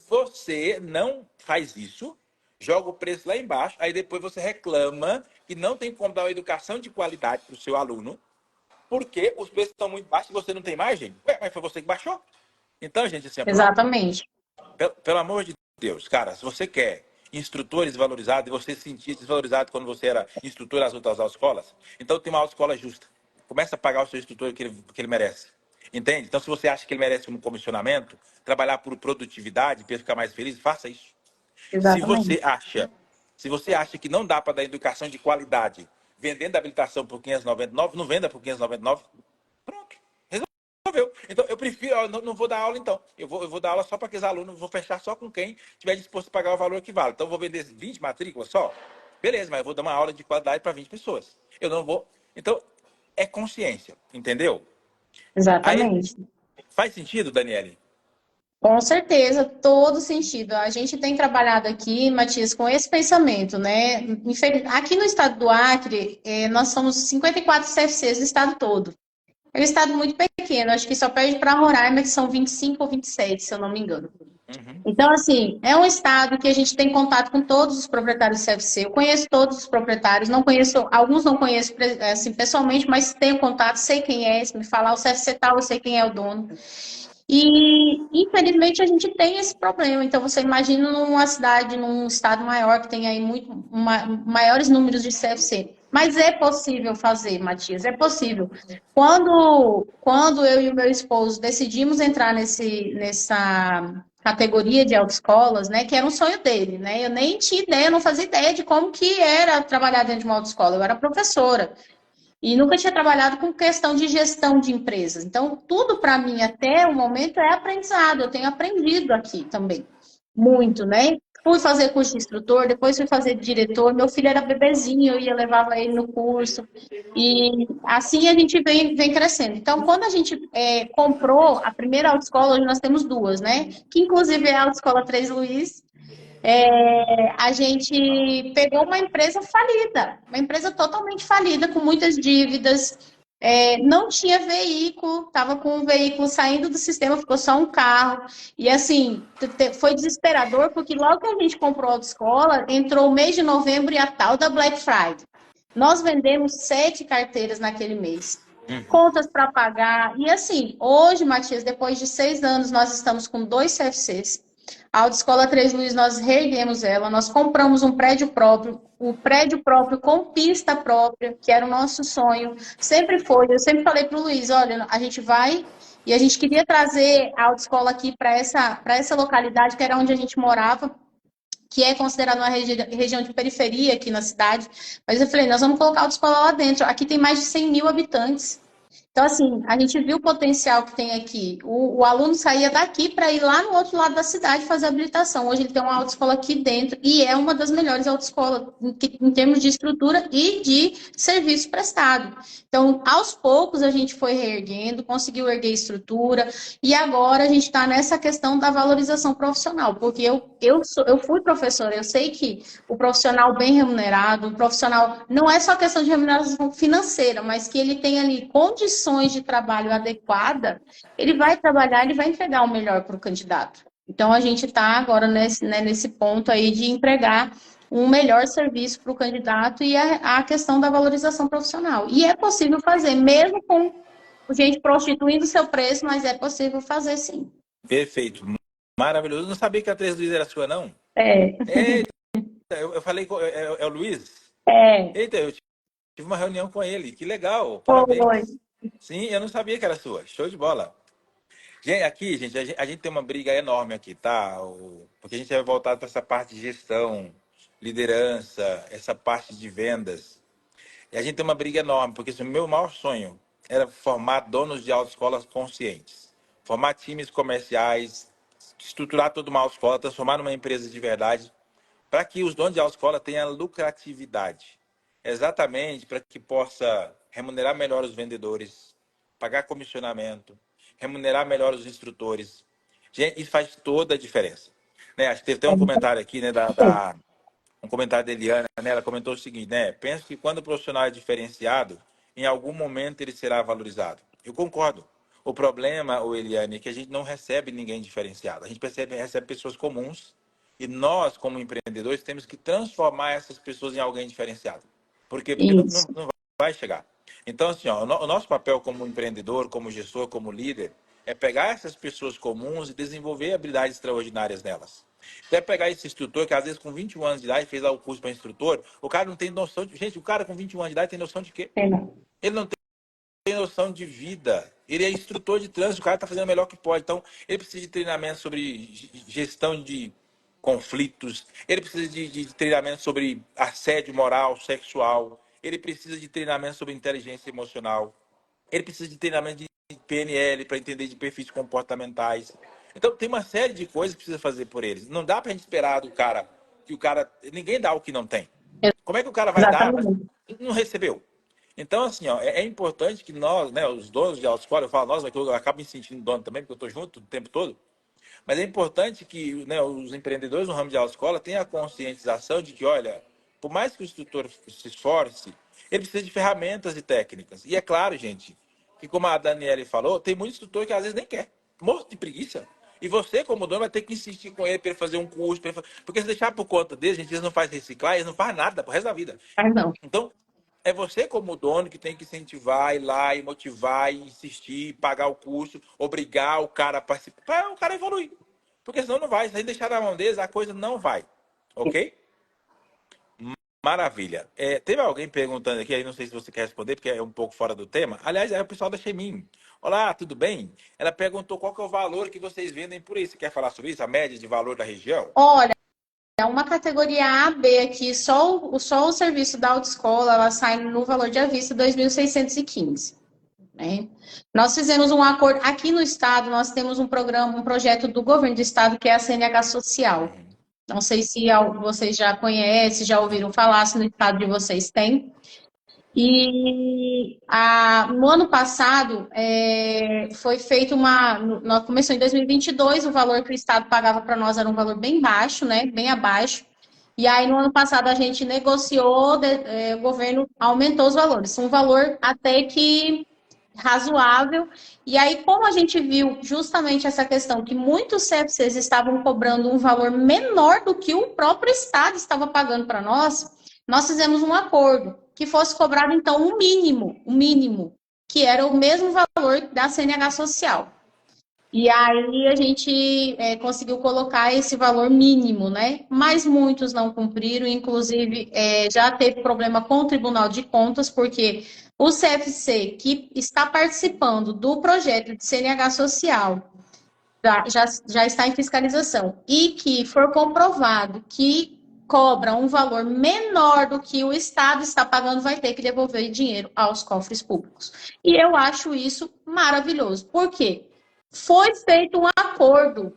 [SPEAKER 1] você não faz isso, joga o preço lá embaixo, aí depois você reclama que não tem como dar uma educação de qualidade para o seu aluno, porque os preços estão muito baixos e você não tem margem. Ué, mas foi você que baixou. Então, gente, assim,
[SPEAKER 2] exatamente.
[SPEAKER 1] pelo amor de Deus, cara, se você quer instrutores valorizados e você se sentia desvalorizado quando você era instrutor nas outras autoescolas, então tem uma autoescola justa. Começa a pagar o seu instrutor que ele merece. Entende? Então, se você acha que ele merece um comissionamento, trabalhar por produtividade, para ficar mais feliz, faça isso. Se
[SPEAKER 2] Exatamente.
[SPEAKER 1] você acha, se você acha que não dá para dar educação de qualidade vendendo a habilitação por 599, não venda por 599. Pronto. Resolveu. Então, eu prefiro, eu não vou dar aula então. Eu vou dar aula só para aqueles alunos, vou fechar só com quem estiver disposto a pagar o valor que vale. Então, eu vou vender 20 matrículas só. Beleza, mas eu vou dar uma aula de qualidade para 20 pessoas. Eu não vou. Então, é consciência, entendeu? Aí,
[SPEAKER 2] Exatamente.
[SPEAKER 1] faz sentido, Daniele?
[SPEAKER 2] Com certeza, todo sentido. A gente tem trabalhado aqui, Matias, com esse pensamento, né? Aqui no estado do Acre, nós somos 54 CFCs do estado todo. É um estado muito pequeno, acho que só perde para Roraima, que são 25 ou 27, se eu não me engano.
[SPEAKER 1] Uhum.
[SPEAKER 2] Então, assim, é um estado que a gente tem contato com todos os proprietários do CFC. Eu conheço todos os proprietários, não conheço, alguns não conheço assim, pessoalmente, mas tenho contato, sei quem é, se me falar o CFC tal, eu sei quem é o dono. E, infelizmente, a gente tem esse problema. Então, você imagina numa cidade, num estado maior, que tem aí maiores números de CFC. Mas é possível fazer, Matias, é possível. Quando eu e o meu esposo decidimos entrar categoria de autoescolas, né, que era um sonho dele, né? Eu nem tinha ideia, eu não fazia ideia de como que era trabalhar dentro de uma autoescola. Eu era professora e nunca tinha trabalhado com questão de gestão de empresas. Então, tudo para mim até o momento é aprendizado. Eu tenho aprendido aqui também muito, né? Fui fazer curso de instrutor, depois fui fazer de diretor. Meu filho era bebezinho, eu ia levava ele no curso. E assim a gente vem crescendo. Então, quando a gente comprou a primeira autoescola, hoje nós temos duas, né? Que inclusive é a Autoescola Três Luiz. A gente pegou uma empresa falida, uma empresa totalmente falida, com muitas dívidas, não tinha veículo, estava com um veículo saindo do sistema, ficou só um carro. E assim, foi desesperador, porque logo que a gente comprou a autoescola, entrou o mês de novembro e a tal da Black Friday. Nós vendemos 7 carteiras naquele mês. Contas para pagar. E assim, hoje, Matias, depois de 6 anos, nós estamos com 2 CFCs. A Autoescola Três Luiz, nós reerguemos ela, nós compramos um prédio próprio, o prédio próprio com pista própria, que era o nosso sonho. Sempre foi, eu sempre falei para o Luiz, olha, a gente vai e a gente queria trazer a autoescola aqui para essa localidade, que era onde a gente morava, que é considerada uma região de periferia aqui na cidade. Mas eu falei, nós vamos colocar a autoescola lá dentro. Aqui tem mais de 100 mil habitantes. Então, assim, a gente viu o potencial que tem aqui. O aluno saía daqui para ir lá no outro lado da cidade fazer habilitação. Hoje ele tem uma autoescola aqui dentro e é uma das melhores autoescolas em termos de estrutura e de serviço prestado. Então, aos poucos a gente foi reerguendo, conseguiu erguer estrutura e agora a gente está nessa questão da valorização profissional, porque eu fui professora, eu sei que o profissional bem remunerado, o profissional não é só questão de remuneração financeira, mas que ele tem ali condições de trabalho adequada, ele vai trabalhar, ele vai entregar o melhor para o candidato. Então, a gente está agora nesse ponto aí de entregar um melhor serviço para o candidato e a questão da valorização profissional. E é possível fazer, mesmo com gente prostituindo seu preço, mas é possível fazer sim.
[SPEAKER 1] Perfeito. Maravilhoso. Eu não sabia que a Três Luiz era sua, não.
[SPEAKER 2] É.
[SPEAKER 1] Eita, eu falei com... É o Luiz?
[SPEAKER 2] É.
[SPEAKER 1] Eita, eu tive uma reunião com ele. Que legal.
[SPEAKER 2] Foi.
[SPEAKER 1] Parabéns. Sim, eu não sabia que era sua. Show de bola. Gente, aqui, gente, a gente tem uma briga enorme aqui, tá? Porque a gente vai voltar para essa parte de gestão, liderança, essa parte de vendas. E a gente tem uma briga enorme, porque o meu maior sonho era formar donos de autoescolas conscientes. Formar times comerciais, estruturar toda uma autoescola, transformar numa empresa de verdade, para que os donos de autoescola tenham lucratividade. Exatamente para que possa remunerar melhor os vendedores, pagar comissionamento, remunerar melhor os instrutores. Gente, isso faz toda a diferença. Né? Acho que teve até um comentário aqui, né, um comentário da Eliana, né? Ela comentou o seguinte, né? Penso que quando o profissional é diferenciado, em algum momento ele será valorizado. Eu concordo. O problema, Eliane, é que a gente não recebe ninguém diferenciado. A gente recebe pessoas comuns e nós, como empreendedores, temos que transformar essas pessoas em alguém diferenciado. Por quê? Porque não vai chegar. Então, assim, ó, o nosso papel como empreendedor, como gestor, como líder, é pegar essas pessoas comuns e desenvolver habilidades extraordinárias nelas. Até pegar esse instrutor que às vezes com 21 anos de idade fez lá o curso para instrutor, o cara não tem noção de... Gente, o cara com 21 anos de idade tem noção de quê? Ele não tem noção de vida. Ele é instrutor de trânsito, o cara está fazendo o melhor que pode. Então, ele precisa de treinamento sobre gestão de conflitos, ele precisa de treinamento sobre assédio moral, sexual, ele precisa de treinamento sobre inteligência emocional, ele precisa de treinamento de PNL para entender de perfis comportamentais. Então, tem uma série de coisas que precisa fazer por eles. Não dá para a gente esperar do cara que o cara... Ninguém dá o que não tem. Como é que o cara vai dar, mas não recebeu? Então, assim, ó, é importante que nós, né, os donos de autoescola, eu falo nós, mas eu acabo me sentindo dono também, porque eu estou junto o tempo todo, mas é importante que, né, os empreendedores no ramo de autoescola tenham a conscientização de que, olha, por mais que o instrutor se esforce, ele precisa de ferramentas e técnicas. E é claro, gente, que como a Daniele falou, tem muito instrutor que às vezes nem quer, morto de preguiça. E você, como dono, vai ter que insistir com ele para ele fazer um curso, porque se deixar por conta deles, gente, eles não fazem reciclar, eles não fazem nada pro resto da vida.
[SPEAKER 2] Não.
[SPEAKER 1] Então, é você como dono que tem que incentivar, ir lá e motivar, e insistir, pagar o curso, obrigar o cara a participar, para o cara evoluir. Porque senão não vai. Se a gente deixar na mão deles, a coisa não vai. Ok? Maravilha. Teve alguém perguntando aqui, aí não sei se você quer responder, porque é um pouco fora do tema. Aliás, é o pessoal da Chemin. Olá, tudo bem? Ela perguntou qual que é o valor que vocês vendem por isso. Você quer falar sobre isso? A média de valor da região?
[SPEAKER 2] Olha, é uma categoria A, B aqui, só o serviço da autoescola, ela sai no valor de à vista 2.615, né? Nós fizemos um acordo, aqui no estado, nós temos um programa, um projeto do governo do estado, que é a CNH Social.
[SPEAKER 1] Uhum.
[SPEAKER 2] Não sei se vocês já conhecem, já ouviram falar, se no estado de vocês tem. E no ano passado, foi feita começou em 2022, o valor que o Estado pagava para nós era um valor bem baixo, né? Bem abaixo. E aí, no ano passado, a gente negociou, o governo aumentou os valores. Um valor até que razoável. E aí, como a gente viu justamente essa questão, que muitos CFCs estavam cobrando um valor menor do que o próprio Estado estava pagando para nós fizemos um acordo que fosse cobrado, então, o mínimo, que era o mesmo valor da CNH Social. E aí a gente conseguiu colocar esse valor mínimo, né? Mas muitos não cumpriram, inclusive já teve problema com o Tribunal de Contas, porque o CFC que está participando do projeto de CNH Social já está em fiscalização e que for comprovado que cobra um valor menor do que o Estado está pagando, vai ter que devolver dinheiro aos cofres públicos. E eu acho isso maravilhoso. Por quê? Foi feito um acordo,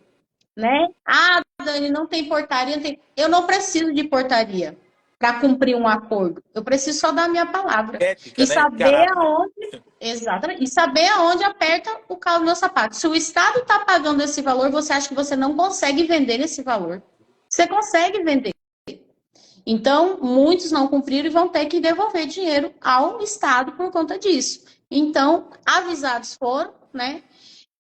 [SPEAKER 2] né? Ah, Dani, não tem portaria. Não tem... Eu não preciso de portaria para cumprir um acordo. Eu preciso só dar a minha palavra.
[SPEAKER 1] Ética,
[SPEAKER 2] E
[SPEAKER 1] né?
[SPEAKER 2] saber
[SPEAKER 1] Caráter.
[SPEAKER 2] aonde. Exatamente. E saber aonde aperta o calo do meu sapato. Se o Estado está pagando esse valor, você acha que você não consegue vender esse valor? Você consegue vender. Então, muitos não cumpriram e vão ter que devolver dinheiro ao Estado por conta disso. Então, avisados foram, né?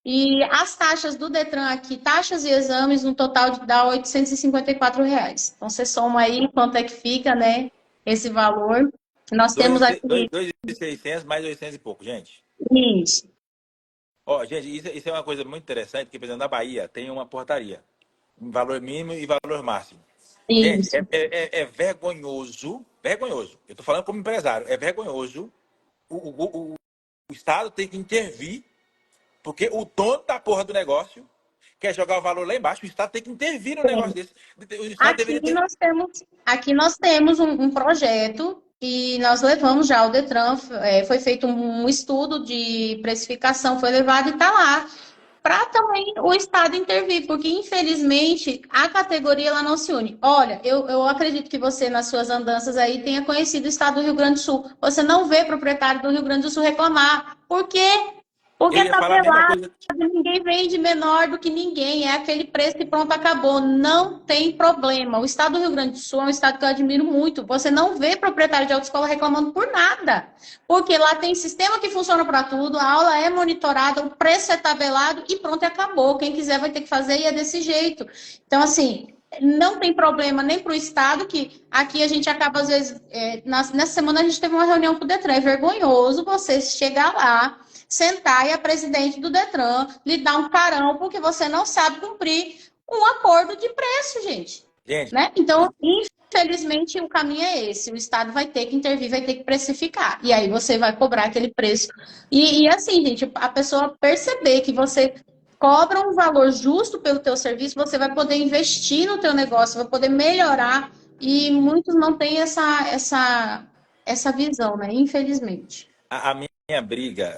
[SPEAKER 2] E as taxas do Detran aqui, taxas e exames, no total dá R$ 854. Então, você soma aí quanto é que fica, né? Esse valor. Nós temos aqui.
[SPEAKER 1] 2.600 mais 800 e pouco, gente.
[SPEAKER 2] Isso.
[SPEAKER 1] Ó, gente, isso é uma coisa muito interessante, porque, por exemplo, na Bahia tem uma portaria. Valor mínimo e valor máximo. Gente,
[SPEAKER 2] Isso.
[SPEAKER 1] é vergonhoso, vergonhoso. Eu tô falando como empresário, é vergonhoso. O Estado tem que intervir, porque o dono da porra do negócio quer jogar o valor lá embaixo, o Estado tem que intervir no negócio desse. O Estado deveria ter.
[SPEAKER 2] Aqui nós temos um projeto e nós levamos já ao Detran, foi feito um estudo de precificação, foi levado e está lá, para também o Estado intervir, porque infelizmente a categoria ela não se une. Olha, eu acredito que você nas suas andanças aí tenha conhecido o Estado do Rio Grande do Sul. Você não vê proprietário do Rio Grande do Sul reclamar. Por quê?
[SPEAKER 1] Eu
[SPEAKER 2] Porque
[SPEAKER 1] ia
[SPEAKER 2] tá
[SPEAKER 1] falar a mesma coisa.
[SPEAKER 2] ninguém vende menor do que ninguém, é aquele preço e pronto, acabou. Não tem problema. O estado do Rio Grande do Sul é um estado que eu admiro muito. Você não vê proprietário de autoescola reclamando por nada, porque lá tem sistema que funciona para tudo, a aula é monitorada, o preço é tabelado e pronto, acabou. Quem quiser vai ter que fazer e é desse jeito. Então, assim, não tem problema nem para o Estado, que aqui a gente acaba, às vezes, nessa semana a gente teve uma reunião com o Detran, é vergonhoso você chegar lá, sentar e a presidente do Detran lhe dar um carão porque você não sabe cumprir um acordo de preço, gente.
[SPEAKER 1] Gente,
[SPEAKER 2] Né? Então, infelizmente, o caminho é esse. O Estado vai ter que intervir, vai ter que precificar. E aí você vai cobrar aquele preço. E assim, gente, a pessoa perceber que você cobra um valor justo pelo teu serviço, você vai poder investir no teu negócio, vai poder melhorar. E muitos não têm essa visão, né? Infelizmente.
[SPEAKER 1] a minha briga,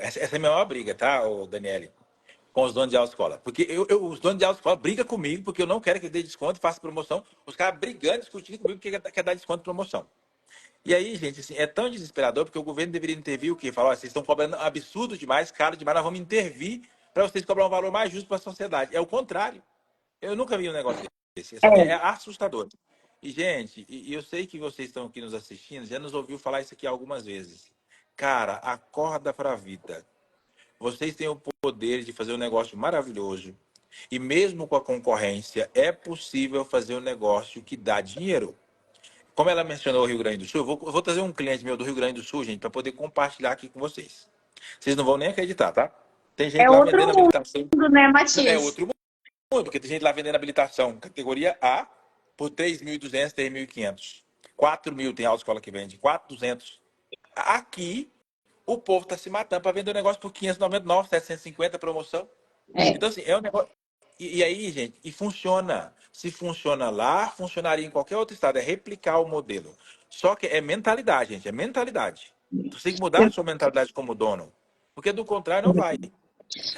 [SPEAKER 1] essa é a minha maior briga, tá, Daniele? Com os donos de autoescola. Porque os donos de autoescola brigam comigo, porque eu não quero que eu dê desconto e faça promoção. Os caras brigando, discutindo comigo porque quer dar desconto e promoção. E aí, gente, assim, é tão desesperador porque o governo deveria intervir o quê? Falar, ó, vocês estão cobrando absurdo demais, caro demais, nós vamos intervir para vocês cobrar um valor mais justo para a sociedade. É o contrário. Eu nunca vi um negócio desse. É assustador. E, gente, eu sei que vocês estão aqui nos assistindo, já nos ouviu falar isso aqui algumas vezes. Cara, acorda para a vida. Vocês têm o poder de fazer um negócio maravilhoso. E mesmo com a concorrência, é possível fazer um negócio que dá dinheiro. Como ela mencionou o Rio Grande do Sul, eu vou trazer um cliente meu do Rio Grande do Sul, gente, para poder compartilhar aqui com vocês. Vocês não vão nem acreditar, tá? Tem gente
[SPEAKER 2] É
[SPEAKER 1] lá
[SPEAKER 2] outro
[SPEAKER 1] vendendo habilitação.
[SPEAKER 2] mundo, né,
[SPEAKER 1] É
[SPEAKER 2] Matias?
[SPEAKER 1] outro mundo, porque tem gente lá vendendo habilitação categoria A por 3.200, 3.500. 4.000 tem autoescola que vende, 4.200. Aqui, o povo está se matando para vender o negócio por 599, 750 promoção.
[SPEAKER 2] É.
[SPEAKER 1] Então, assim, é um negócio. E aí, gente, e funciona. Se funciona lá, funcionaria em qualquer outro estado. É replicar o modelo. Só que é mentalidade, gente. É mentalidade. Você tem que mudar a sua mentalidade como dono. Porque do contrário, não vai.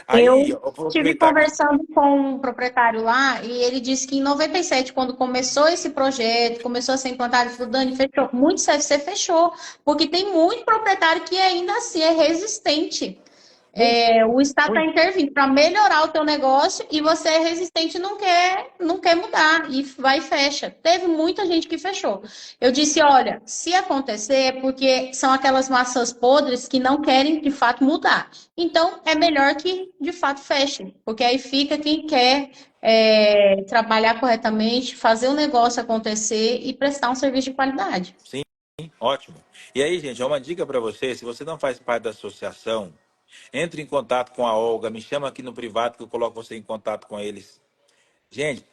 [SPEAKER 1] Aí,
[SPEAKER 2] Eu
[SPEAKER 1] eu vou
[SPEAKER 2] estive
[SPEAKER 1] aproveitar aqui.
[SPEAKER 2] conversando com um proprietário lá e ele disse que em 97, quando começou esse projeto, começou a ser implantado, ele falou, Dani, fechou, muito CFC fechou, porque tem muito proprietário que ainda assim é resistente.
[SPEAKER 1] Muito,
[SPEAKER 2] O Estado está
[SPEAKER 1] muito.
[SPEAKER 2] intervindo para melhorar o teu negócio e você é resistente e não quer mudar e vai e fecha. Teve muita gente que fechou. Eu disse, olha, se acontecer é porque são aquelas maçãs podres que não querem de fato mudar. Então é melhor que de fato feche, porque aí fica quem quer trabalhar corretamente, fazer o negócio acontecer e prestar um serviço de qualidade.
[SPEAKER 1] Sim, ótimo. E aí, gente, é uma dica para você. Se você não faz parte da associação, entre em contato com a Olga. Me chama aqui no privado que eu coloco você em contato com eles. Gente,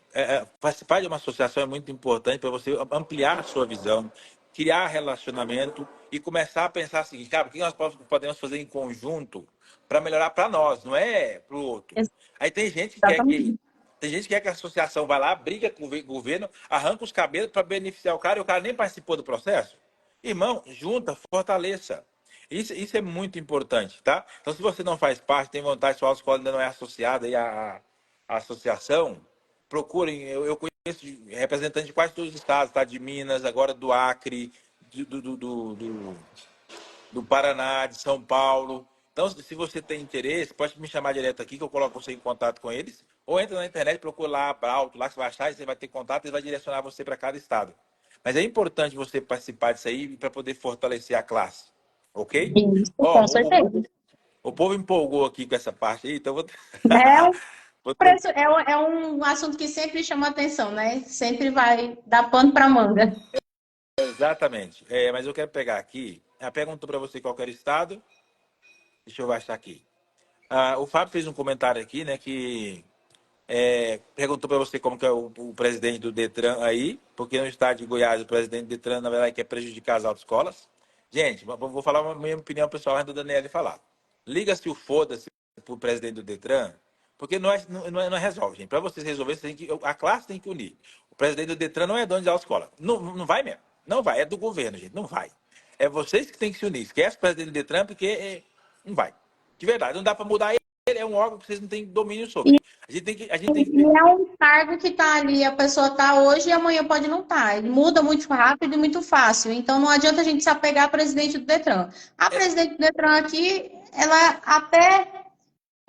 [SPEAKER 1] participar de uma associação é muito importante para você ampliar a sua visão, criar relacionamento e começar a pensar o seguinte, cara, o que nós podemos fazer em conjunto para melhorar para nós, não é para o outro. Aí
[SPEAKER 2] Exatamente.
[SPEAKER 1] tem gente que quer que a associação vá lá, briga com o governo, arranca os cabelos para beneficiar o cara e o cara nem participou do processo. Irmão, junta, fortaleça. Isso é muito importante, tá? Então, se você não faz parte, tem vontade, sua autoescola ainda não é associada aí à associação, procurem. Eu conheço representantes de quase todos os estados, tá? De Minas, agora do Acre, do Paraná, de São Paulo. Então, se você tem interesse, pode me chamar direto aqui que eu coloco você em contato com eles. Ou entra na internet, procura lá, Abrauto, lá que você vai achar e você vai ter contato e vai direcionar você para cada estado. Mas é importante você participar disso aí para poder fortalecer a classe. Ok?
[SPEAKER 2] Isso,
[SPEAKER 1] Ó,
[SPEAKER 2] com certeza.
[SPEAKER 1] o povo empolgou aqui com essa parte aí, então
[SPEAKER 2] É um
[SPEAKER 1] vou
[SPEAKER 2] preço, é um assunto que sempre chama atenção, né? Sempre vai dar pano para manga.
[SPEAKER 1] exatamente. Mas eu quero pegar aqui. Ela perguntou para você qual era o estado. Deixa eu baixar aqui. O Fábio fez um comentário aqui, né? Que perguntou para você como que é o presidente do Detran aí, porque no estado de Goiás o presidente do Detran, na verdade, quer prejudicar as autoescolas. Gente, vou falar a minha opinião pessoal antes do Daniel falar. Liga-se o foda-se pro presidente do Detran, porque não resolve, gente. Para vocês resolverem, a classe tem que unir. O presidente do Detran não é dono de autoescola. Não, não vai mesmo. Não vai. É do governo, gente. Não vai. É vocês que têm que se unir. Esquece o presidente do Detran, porque não vai. De verdade, não dá para mudar ele. É um órgão que vocês não têm domínio sobre. A gente tem que.
[SPEAKER 2] E é um cargo que está ali, a pessoa está hoje e amanhã pode não estar. Ele muda muito rápido e muito fácil. Então não adianta a gente se apegar à presidente do Detran. A presidente do Detran aqui, ela até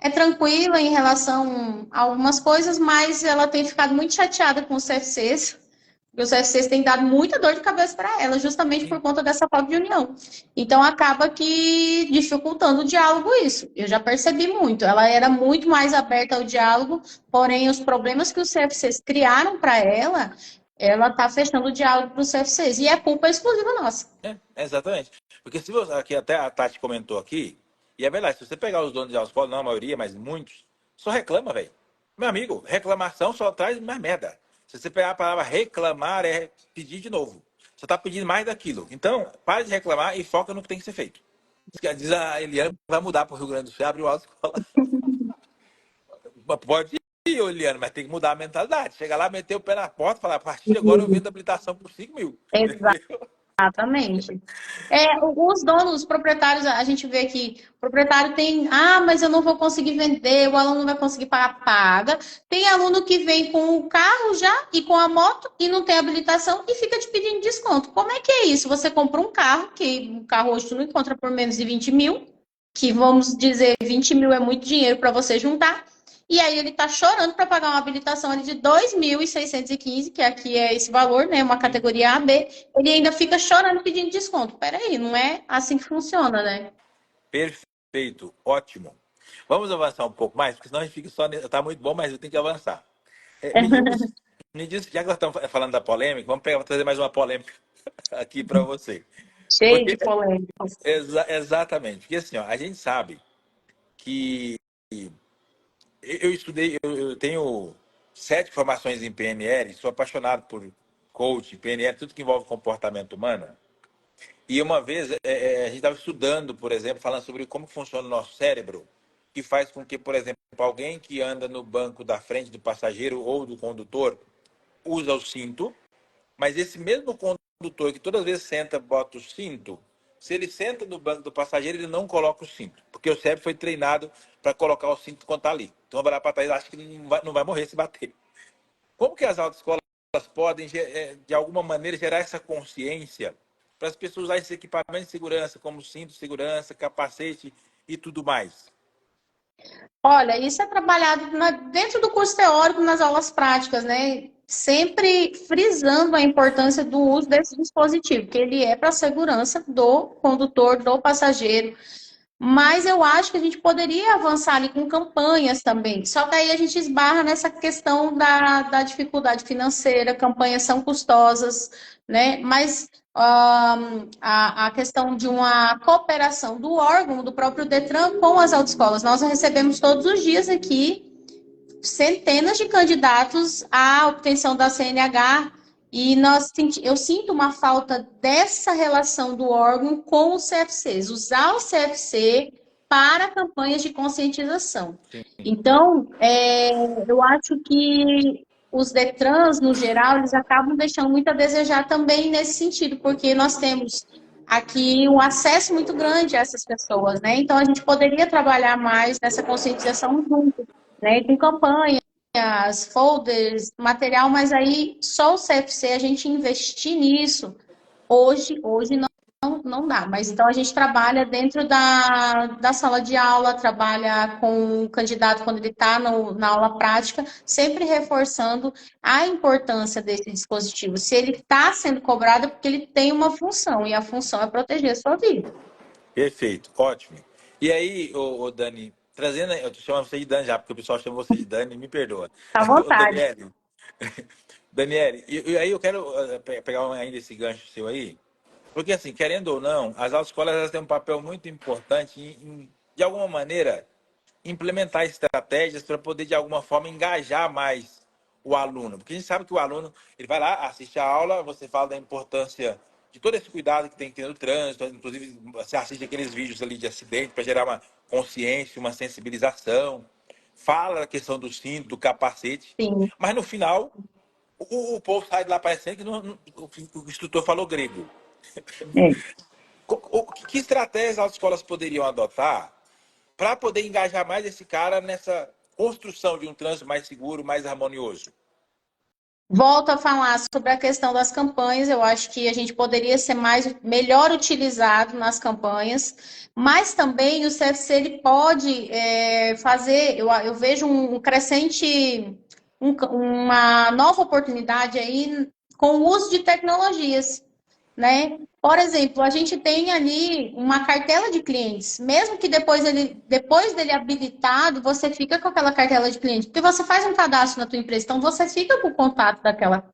[SPEAKER 2] é tranquila em relação a algumas coisas, mas ela tem ficado muito chateada com os CFCs. Porque os CFCs têm dado muita dor de cabeça para ela, justamente por conta dessa falta de união. Então acaba que dificultando o diálogo isso. Eu já percebi muito. Ela era muito mais aberta ao diálogo, porém os problemas que os CFCs criaram para ela está fechando o diálogo para os CFCs. E é culpa exclusiva nossa.
[SPEAKER 1] Exatamente. Porque se você, aqui até a Tati comentou aqui, e é verdade, se você pegar os donos de autoescola, não a maioria, mas muitos, só reclama, velho. Meu amigo, reclamação só traz mais merda. Se você pegar a palavra reclamar, é pedir de novo. Você está pedindo mais daquilo. Então, pare de reclamar e foca no que tem que ser feito. Diz a Eliane que vai mudar para o Rio Grande do Sul, abre o autoescola. Pode ir, Eliane, mas tem que mudar a mentalidade. Chega lá, meter o pé na porta e falar, a partir de agora eu vendo habilitação por 5.000. Entendeu?
[SPEAKER 2] Exatamente. Os donos, os proprietários, a gente vê que o proprietário tem, mas eu não vou conseguir vender, o aluno não vai conseguir pagar, paga. Tem aluno que vem com o carro já e com a moto e não tem habilitação e fica te pedindo desconto. Como é que é isso? Você compra um carro, que um carro hoje tu não encontra por menos de 20 mil, que vamos dizer, 20 mil é muito dinheiro para você juntar. E aí ele está chorando para pagar uma habilitação ali de 2.615, que aqui é esse valor, né? Uma categoria A, B. Ele ainda fica chorando pedindo desconto. Peraí, não é assim que funciona, né?
[SPEAKER 1] Perfeito, ótimo. Vamos avançar um pouco mais, porque senão a gente fica só. Tá muito bom, mas eu tenho que avançar. Me diz, já que nós estamos falando da polêmica, vamos trazer mais uma polêmica aqui para você.
[SPEAKER 2] Cheio
[SPEAKER 1] Porque,
[SPEAKER 2] de polêmicas.
[SPEAKER 1] exatamente, porque assim, ó, a gente sabe que eu estudei, eu tenho 7 formações em PNL, sou apaixonado coach, PNL, tudo que envolve comportamento humano. E uma vez a gente estava estudando, por exemplo, falando sobre como funciona o nosso cérebro, que faz com que, por exemplo, alguém que anda no banco da frente do passageiro ou do condutor usa o cinto, mas esse mesmo condutor que todas as vezes senta, bota o cinto, se ele senta no banco do passageiro, ele não coloca o cinto, porque o cérebro foi treinado para colocar o cinto quando está ali. Então vai lá para trás, acha que não vai morrer se bater. Como que as autoescolas podem, de alguma maneira, gerar essa consciência para as pessoas usarem esses equipamentos de segurança, como cinto de segurança, capacete e tudo mais?
[SPEAKER 2] Olha, isso é trabalhado dentro do curso teórico, nas aulas práticas, né? Sempre frisando a importância do uso desse dispositivo, que ele é para a segurança do condutor, do passageiro. Mas eu acho que a gente poderia avançar ali com campanhas também. Só que aí a gente esbarra nessa questão da dificuldade financeira, campanhas são custosas, né? Mas a questão de uma cooperação do órgão, do próprio Detran, com as autoescolas. Nós recebemos todos os dias aqui centenas de candidatos à obtenção da CNH e eu sinto uma falta dessa relação do órgão com os CFCs, usar o CFC para campanhas de conscientização.
[SPEAKER 1] Sim.
[SPEAKER 2] Então, eu acho que os DETRANs, no geral, eles acabam deixando muito a desejar também nesse sentido, porque nós temos aqui um acesso muito grande a essas pessoas, né? Então, a gente poderia trabalhar mais nessa conscientização junto, né? Com campanhas, folders, material, mas aí só o CFC, a gente investir nisso, hoje não dá. Mas então a gente trabalha dentro da sala de aula, trabalha com o candidato quando ele está na aula prática, sempre reforçando a importância desse dispositivo. Se ele está sendo cobrado, é porque ele tem uma função, e a função é proteger a sua vida.
[SPEAKER 1] Perfeito, ótimo. E aí, Dani, trazendo, eu tô chamando você de Dani já, porque o pessoal chama você de Dani, me perdoa.
[SPEAKER 2] Tá à
[SPEAKER 1] Ô,
[SPEAKER 2] vontade.
[SPEAKER 1] Daniele, e aí eu quero pegar ainda esse gancho seu aí, porque assim, querendo ou não, as autoescolas elas têm um papel muito importante de alguma maneira, implementar estratégias para poder, de alguma forma, engajar mais o aluno. Porque a gente sabe que o aluno, ele vai lá, assiste a aula, você fala da importância de todo esse cuidado que tem que ter no trânsito, inclusive você assiste aqueles vídeos ali de acidente para gerar uma consciência, uma sensibilização, fala da questão do cinto, do capacete,
[SPEAKER 2] Sim.
[SPEAKER 1] mas no final, povo sai de lá parecendo que o instrutor falou grego.
[SPEAKER 2] É.
[SPEAKER 1] Que estratégias as autoescolas poderiam adotar para poder engajar mais esse cara nessa construção de um trânsito mais seguro, mais harmonioso?
[SPEAKER 2] Volto a falar sobre a questão das campanhas. Eu acho que a gente poderia ser melhor utilizado nas campanhas, mas também o CFC ele pode fazer. Eu vejo um crescente, uma nova oportunidade aí com o uso de tecnologias, né? Por exemplo, a gente tem ali uma cartela de clientes, mesmo que depois dele habilitado, você fica com aquela cartela de cliente, porque você faz um cadastro na tua empresa, então você fica com o contato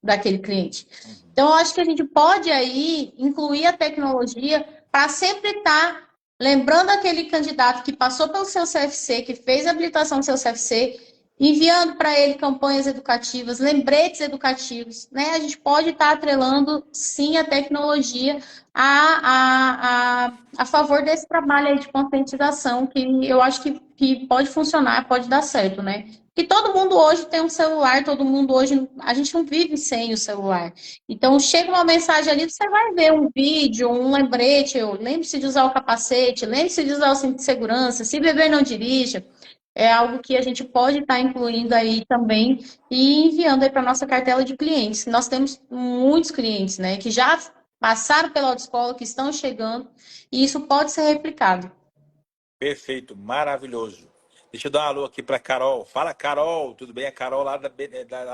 [SPEAKER 2] daquele cliente. Então, eu acho que a gente pode aí incluir a tecnologia para sempre estar lembrando aquele candidato que passou pelo seu CFC, que fez a habilitação do seu CFC, enviando para ele campanhas educativas, lembretes educativos, né? A gente pode estar atrelando, sim, a tecnologia a favor desse trabalho aí de conscientização, que eu acho que pode funcionar, pode dar certo, né? E todo mundo hoje tem um celular, todo mundo hoje, a gente não vive sem o celular. Então, chega uma mensagem ali, você vai ver um vídeo, um lembrete, lembre-se de usar o capacete, lembre-se de usar o cinto de segurança, se beber não dirija. É algo que a gente pode estar incluindo aí também e enviando aí para a nossa cartela de clientes. Nós temos muitos clientes, né, que já passaram pela autoescola, que estão chegando, e isso pode ser replicado.
[SPEAKER 1] Perfeito, maravilhoso. Deixa eu dar um alô aqui para Carol. Fala, Carol, tudo bem? A Carol lá da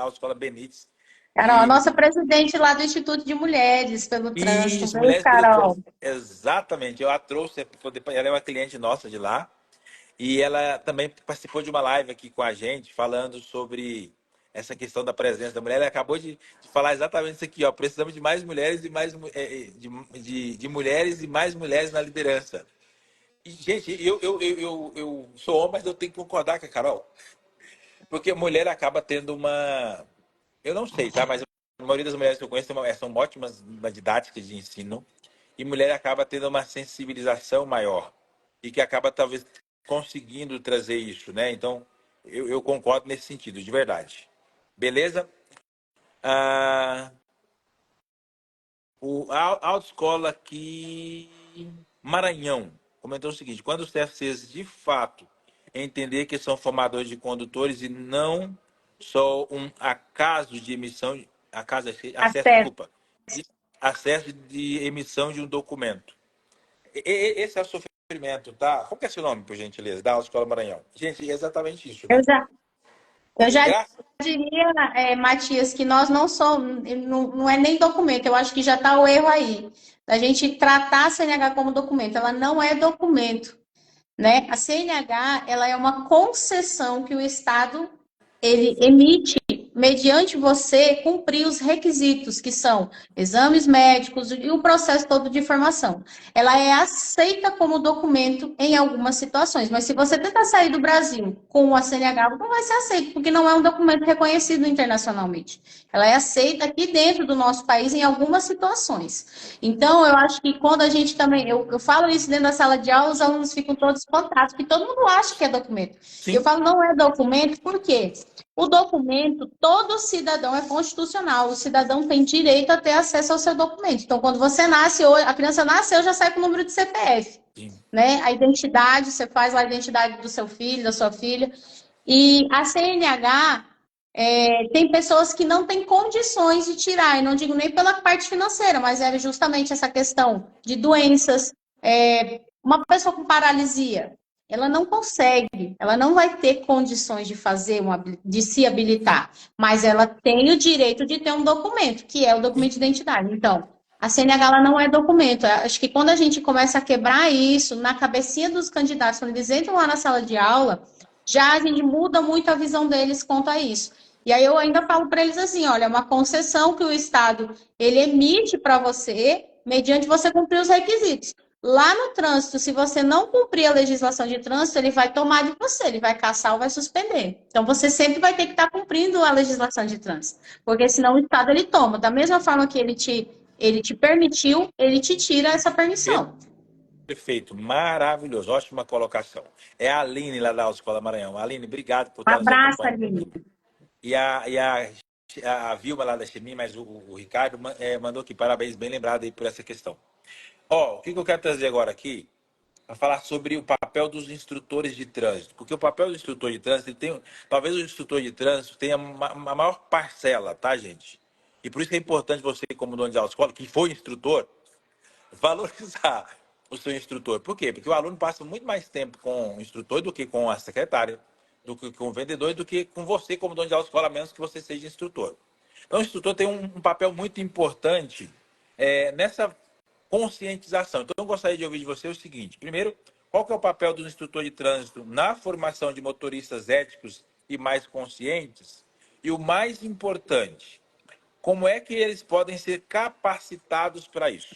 [SPEAKER 1] Autoescola Benítez.
[SPEAKER 2] Carol, a
[SPEAKER 1] E
[SPEAKER 2] nossa presidente lá do Instituto de Mulheres pelo Trânsito,
[SPEAKER 1] isso,
[SPEAKER 2] viu,
[SPEAKER 1] Mulheres pelo
[SPEAKER 2] Carol?
[SPEAKER 1] Trânsito. Exatamente, eu a trouxe, ela é uma cliente nossa de lá. E ela também participou de uma live aqui com a gente, falando sobre essa questão da presença da mulher. Ela acabou de falar exatamente isso aqui, ó. Precisamos de mais mulheres e mais de mulheres e mais mulheres na liderança. E, gente, eu sou homem, mas eu tenho que concordar com a Carol. Porque a mulher acaba tendo uma. Eu não sei, tá? Mas maioria das mulheres que eu conheço são ótimas na didática de ensino, e mulher acaba tendo uma sensibilização maior, e que acaba talvez conseguindo trazer isso, né? Então, eu concordo nesse sentido, de verdade. Beleza? Ah, a autoescola aqui, Maranhão, comentou o seguinte: quando os TFCs de fato entender que são formadores de condutores e não só um acaso de emissão, acesso,
[SPEAKER 2] Acesso.
[SPEAKER 1] desculpa, acesso de emissão de um documento. Esse é o sofrimento, tá? Qual que é seu nome, por gentileza, da Autoescola Maranhão? Gente, é exatamente isso,
[SPEAKER 2] Eu
[SPEAKER 1] né?
[SPEAKER 2] já, eu
[SPEAKER 1] Porque
[SPEAKER 2] já
[SPEAKER 1] graças.
[SPEAKER 2] diria, Matias, que nós não somos, não é nem documento, eu acho que já está o erro aí. A gente tratar a CNH como documento, ela não é documento, né? A CNH, ela é uma concessão que o Estado ele emite mediante você cumprir os requisitos, que são exames médicos e o processo todo de formação. Ela é aceita como documento em algumas situações, mas se você tentar sair do Brasil com a CNH, não vai ser aceito, porque não é um documento reconhecido internacionalmente. Ela é aceita aqui dentro do nosso país em algumas situações. Então, eu acho que quando a gente também, eu falo isso dentro da sala de aula, os alunos ficam todos espantados, porque todo mundo acha que é documento. Eu
[SPEAKER 1] Sim,
[SPEAKER 2] falo, não é documento, por quê? O documento, todo cidadão é constitucional. O cidadão tem direito a ter acesso ao seu documento. Então, quando você nasce, a criança nasceu, já sai com o número de CPF.
[SPEAKER 1] sim.
[SPEAKER 2] Né? A identidade, você faz lá a identidade do seu filho, da sua filha. E a CNH, tem pessoas que não têm condições de tirar, e não digo nem pela parte financeira, mas é justamente essa questão de doenças. Uma pessoa com paralisia, ela não consegue, ela não vai ter condições de fazer, de se habilitar, mas ela tem o direito de ter um documento, que é o documento de identidade. Então, a CNH ela não é documento. Acho que quando a gente começa a quebrar isso na cabecinha dos candidatos, quando eles entram lá na sala de aula, já a gente muda muito a visão deles quanto a isso. E aí eu ainda falo para eles assim, olha, é uma concessão que o Estado ele emite para você, mediante você cumprir os requisitos. Lá no trânsito, se você não cumprir a legislação de trânsito, ele vai tomar de você, ele vai caçar ou vai suspender. Então, você sempre vai ter que estar cumprindo a legislação de trânsito, porque senão o Estado ele toma. Da mesma forma que ele te permitiu, ele te tira essa permissão.
[SPEAKER 1] Perfeito, maravilhoso, ótima colocação. É a Aline lá da Autoescola Maranhão. Aline, obrigado por
[SPEAKER 2] Um
[SPEAKER 1] estar nos
[SPEAKER 2] abraço,
[SPEAKER 1] acompanhando
[SPEAKER 2] Aline.
[SPEAKER 1] aqui. E a Vilma lá da Chemi, mas o Ricardo mandou aqui, parabéns, bem lembrado aí por essa questão. Ó, o que eu quero trazer agora aqui, para falar sobre o papel dos instrutores de trânsito. Porque o papel do instrutor de trânsito, talvez o instrutor de trânsito tenha uma maior parcela, tá, gente? E por isso que é importante você, como dono de autoescola, que foi instrutor, valorizar o seu instrutor. Por quê? Porque o aluno passa muito mais tempo com o instrutor do que com a secretária, do que com o vendedor, do que com você como dono de autoescola, a menos que você seja instrutor. Então, o instrutor tem um papel muito importante nessa conscientização. Então, eu gostaria de ouvir de você o seguinte. Primeiro, qual que é o papel do instrutor de trânsito na formação de motoristas éticos e mais conscientes? E o mais importante, como é que eles podem ser capacitados para isso?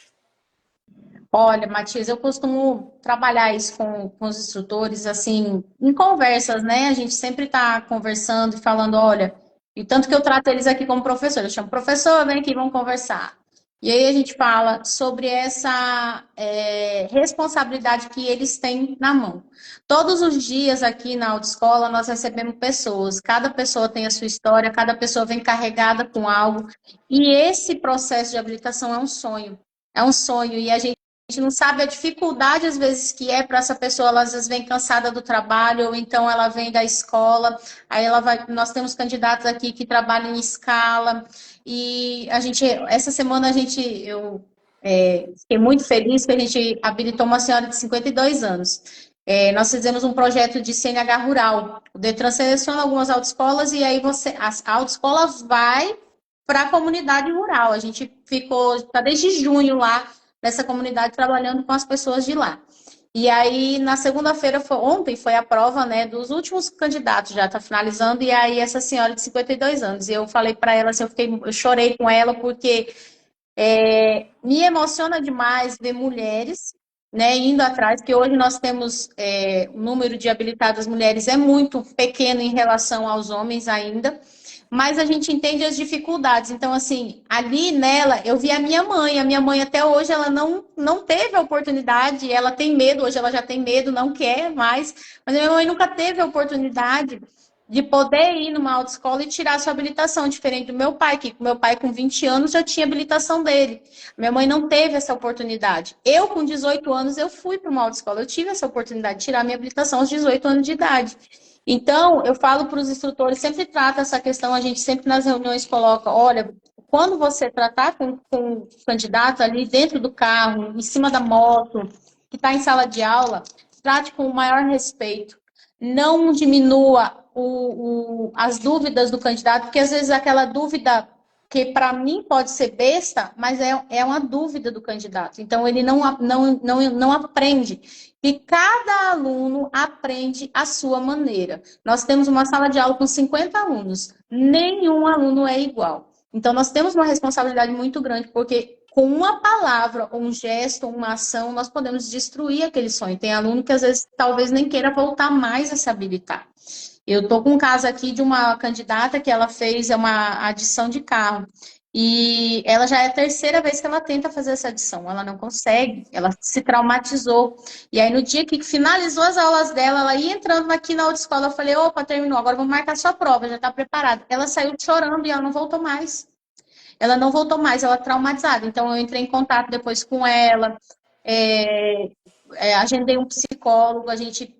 [SPEAKER 2] Olha, Matias, eu costumo trabalhar isso com os instrutores, assim, em conversas, né? A gente sempre está conversando e falando, olha, e tanto que eu trato eles aqui como professor, eu chamo professor, vem aqui, vamos conversar. E aí a gente fala sobre essa responsabilidade que eles têm na mão. Todos os dias aqui na autoescola nós recebemos pessoas, cada pessoa tem a sua história, cada pessoa vem carregada com algo, e esse processo de habilitação é um sonho. É um sonho, e a gente não sabe a dificuldade, às vezes, que é para essa pessoa. Ela, às vezes, vem cansada do trabalho, ou então ela vem da escola, aí ela vai. Nós temos candidatos aqui que trabalham em escala, e essa semana, fiquei muito feliz que a gente habilitou uma senhora de 52 anos. Nós fizemos um projeto de CNH rural. O Detran seleciona algumas autoescolas, e aí a autoescola vai para a comunidade rural. A gente está desde junho lá nessa comunidade trabalhando com as pessoas de lá. E aí, na segunda-feira, ontem foi a prova, né, dos últimos candidatos, já está finalizando, e aí essa senhora de 52 anos, e eu falei para ela, assim, eu chorei com ela, porque me emociona demais ver mulheres, né, indo atrás, que hoje nós temos, o número de habilitadas mulheres é muito pequeno em relação aos homens ainda, mas a gente entende as dificuldades. Então, assim, ali nela, eu vi a minha mãe até hoje, ela não teve a oportunidade, ela tem medo, hoje ela já tem medo, não quer mais, mas a minha mãe nunca teve a oportunidade de poder ir numa autoescola e tirar sua habilitação, diferente do meu pai, que meu pai com 20 anos já tinha habilitação dele. Minha mãe não teve essa oportunidade. Eu, com 18 anos, eu fui para uma autoescola, eu tive essa oportunidade de tirar minha habilitação aos 18 anos de idade. Então, eu falo para os instrutores, sempre trata essa questão, a gente sempre nas reuniões coloca, olha, quando você tratar com o candidato ali dentro do carro, em cima da moto, que está em sala de aula, trate com o maior respeito. Não diminua as dúvidas do candidato, porque às vezes aquela dúvida que para mim pode ser besta, mas é uma dúvida do candidato. Então, ele não aprende. E cada aluno aprende à sua maneira. Nós temos uma sala de aula com 50 alunos. Nenhum aluno é igual. Então, nós temos uma responsabilidade muito grande, porque com uma palavra, um gesto, uma ação, nós podemos destruir aquele sonho. Tem aluno que, às vezes, talvez nem queira voltar mais a se habilitar. Eu estou com um caso aqui de uma candidata que ela fez uma adição de carro. E ela já é a terceira vez que ela tenta fazer essa adição. Ela não consegue, ela se traumatizou. E aí, no dia que finalizou as aulas dela, ela ia entrando aqui na autoescola, eu falei, opa, terminou, agora vamos marcar sua prova, já está preparada. Ela saiu chorando e ela não voltou mais. Ela não voltou mais, ela traumatizada. Então, eu entrei em contato depois com ela, é, agendei um psicólogo, a gente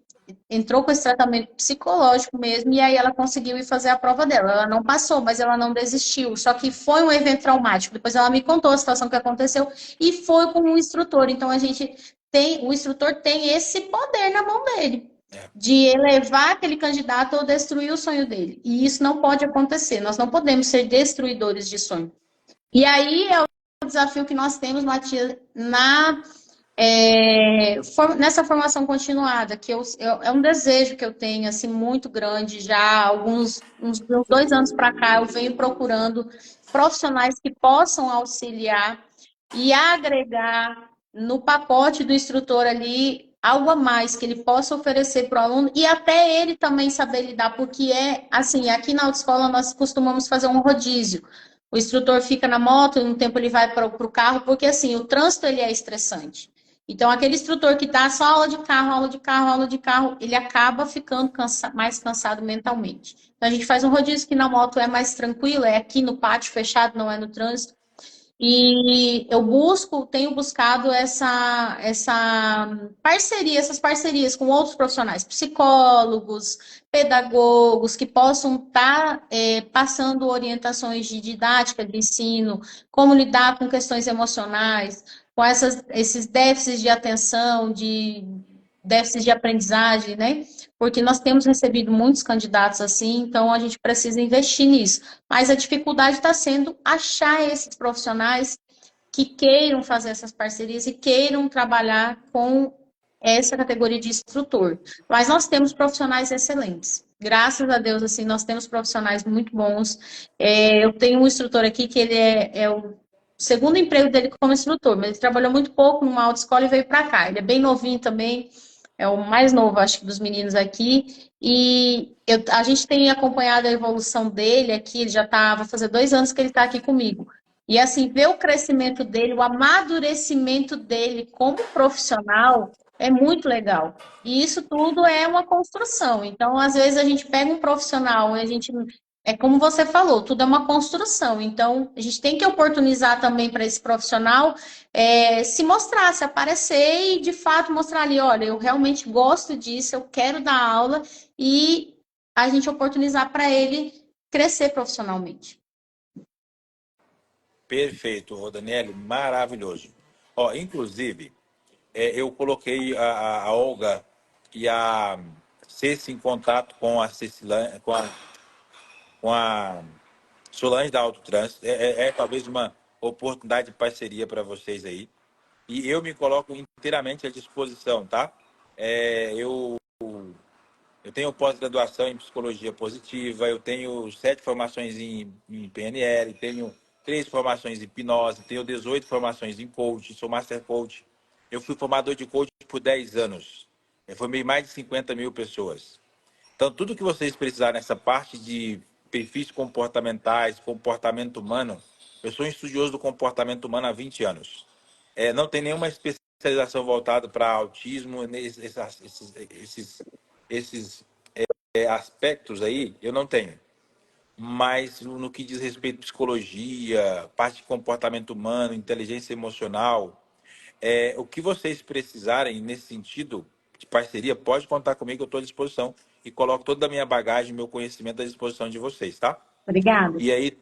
[SPEAKER 2] entrou com esse tratamento psicológico mesmo, e aí ela conseguiu ir fazer a prova dela. Ela não passou, mas ela não desistiu. Só que foi um evento traumático. Depois ela me contou a situação que aconteceu e foi com um instrutor. Então a gente tem, o instrutor tem esse poder na mão dele. De elevar aquele candidato ou destruir o sonho dele. E isso não pode acontecer. Nós não podemos ser destruidores de sonho. E aí é o desafio que nós temos, Matias, nessa formação continuada, que é um desejo que eu tenho assim muito grande já há uns 2 anos para cá, eu venho procurando profissionais que possam auxiliar e agregar no pacote do instrutor ali algo a mais que ele possa oferecer para o aluno e até ele também saber lidar, porque assim, aqui na autoescola nós costumamos fazer um rodízio. O instrutor fica na moto, um tempo ele vai para o carro, porque assim, o trânsito ele é estressante. Então, aquele instrutor que dá só aula de carro, aula de carro, aula de carro, ele acaba ficando mais cansado mentalmente. Então, a gente faz um rodízio que na moto é mais tranquilo, é aqui no pátio fechado, não é no trânsito. E eu tenho buscado essas parcerias com outros profissionais, psicólogos, pedagogos, que possam estar passando orientações de didática, de ensino, como lidar com questões emocionais, com esses déficits de atenção, de déficits de aprendizagem, né? Porque nós temos recebido muitos candidatos assim, então a gente precisa investir nisso. Mas a dificuldade está sendo achar esses profissionais que queiram fazer essas parcerias e queiram trabalhar com essa categoria de instrutor. Mas nós temos profissionais excelentes. Graças a Deus, assim, nós temos profissionais muito bons. Eu tenho um instrutor aqui que ele é o segundo emprego dele como instrutor, mas ele trabalhou muito pouco numa autoescola e veio para cá. Ele é bem novinho também, é o mais novo, acho que, dos meninos aqui. E a gente tem acompanhado a evolução dele aqui, ele já vai fazer 2 anos que ele está aqui comigo. E assim, ver o crescimento dele, o amadurecimento dele como profissional é muito legal. E isso tudo é uma construção. Então, às vezes, a gente pega um profissional e a gente. É como você falou, tudo é uma construção. Então, a gente tem que oportunizar também para esse profissional se mostrar, se aparecer e, de fato, mostrar ali, olha, eu realmente gosto disso, eu quero dar aula e a gente oportunizar para ele crescer profissionalmente.
[SPEAKER 1] Perfeito, Rodanelli, maravilhoso. Ó, inclusive, eu coloquei a Olga e a Ceci em contato com a Cecilane, com a Solange da Autotrânsito. É talvez uma oportunidade de parceria para vocês aí. E eu me coloco inteiramente à disposição, tá? Eu tenho pós-graduação em psicologia positiva, eu tenho 7 formações em PNL, tenho 3 formações em hipnose, tenho 18 formações em coach, sou master coach. Eu fui formador de coach por 10 anos. Eu formei mais de 50 mil pessoas. Então, tudo que vocês precisarem nessa parte de perfis comportamentais, comportamento humano. Eu sou um estudioso do comportamento humano há 20 anos. Não tem nenhuma especialização voltada para autismo, esses aspectos aí, eu não tenho. Mas no que diz respeito à psicologia, parte de comportamento humano, inteligência emocional, o que vocês precisarem nesse sentido de parceria, pode contar comigo, eu estou à disposição e coloco toda a minha bagagem, meu conhecimento à disposição de vocês, tá?
[SPEAKER 2] Obrigada.
[SPEAKER 1] E aí,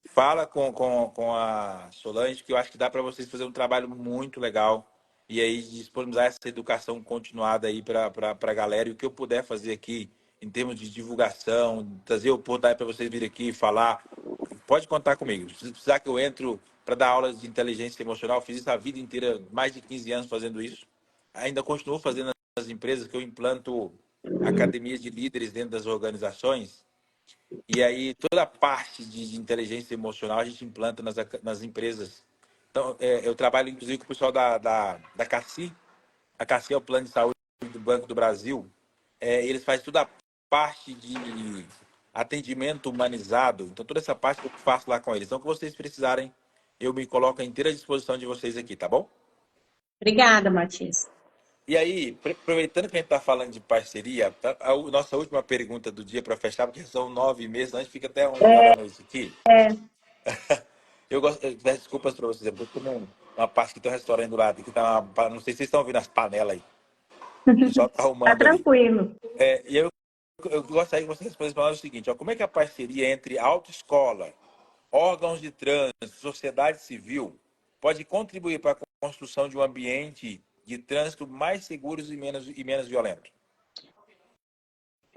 [SPEAKER 1] fala com a Solange, que eu acho que dá para vocês fazer um trabalho muito legal e aí disponibilizar essa educação continuada aí para a galera. E o que eu puder fazer aqui em termos de divulgação, trazer oportunidade para vocês virem aqui e falar, pode contar comigo. Se precisar que eu entro para dar aulas de inteligência emocional, fiz isso a vida inteira, mais de 15 anos fazendo isso. Ainda continuo fazendo nas empresas, que eu implanto academias de líderes dentro das organizações. E aí, toda a parte de inteligência emocional a gente implanta nas empresas. Então, eu trabalho, inclusive, com o pessoal da CACI. A CACI é o Plano de Saúde do Banco do Brasil. Eles fazem toda a parte de atendimento humanizado. Então, toda essa parte eu faço lá com eles. Então, o que vocês precisarem, eu me coloco à inteira disposição de vocês aqui, tá bom?
[SPEAKER 2] Obrigada, Matias.
[SPEAKER 1] E aí, aproveitando que a gente está falando de parceria, a nossa última pergunta do dia para fechar, porque são 9 meses, a gente fica até 11 horas da noite aqui. Eu peço desculpas para vocês, eu estou numa parte que tem um restaurante do lado, que tá não sei se vocês estão ouvindo as panelas aí. O pessoal está
[SPEAKER 2] Tá
[SPEAKER 1] arrumando ali.
[SPEAKER 2] tranquilo.
[SPEAKER 1] E eu gostaria que vocês respondessem o seguinte: ó, como é que a parceria entre autoescola, órgãos de trânsito, sociedade civil, pode contribuir para a construção de um ambiente de trânsito mais seguros e menos violento?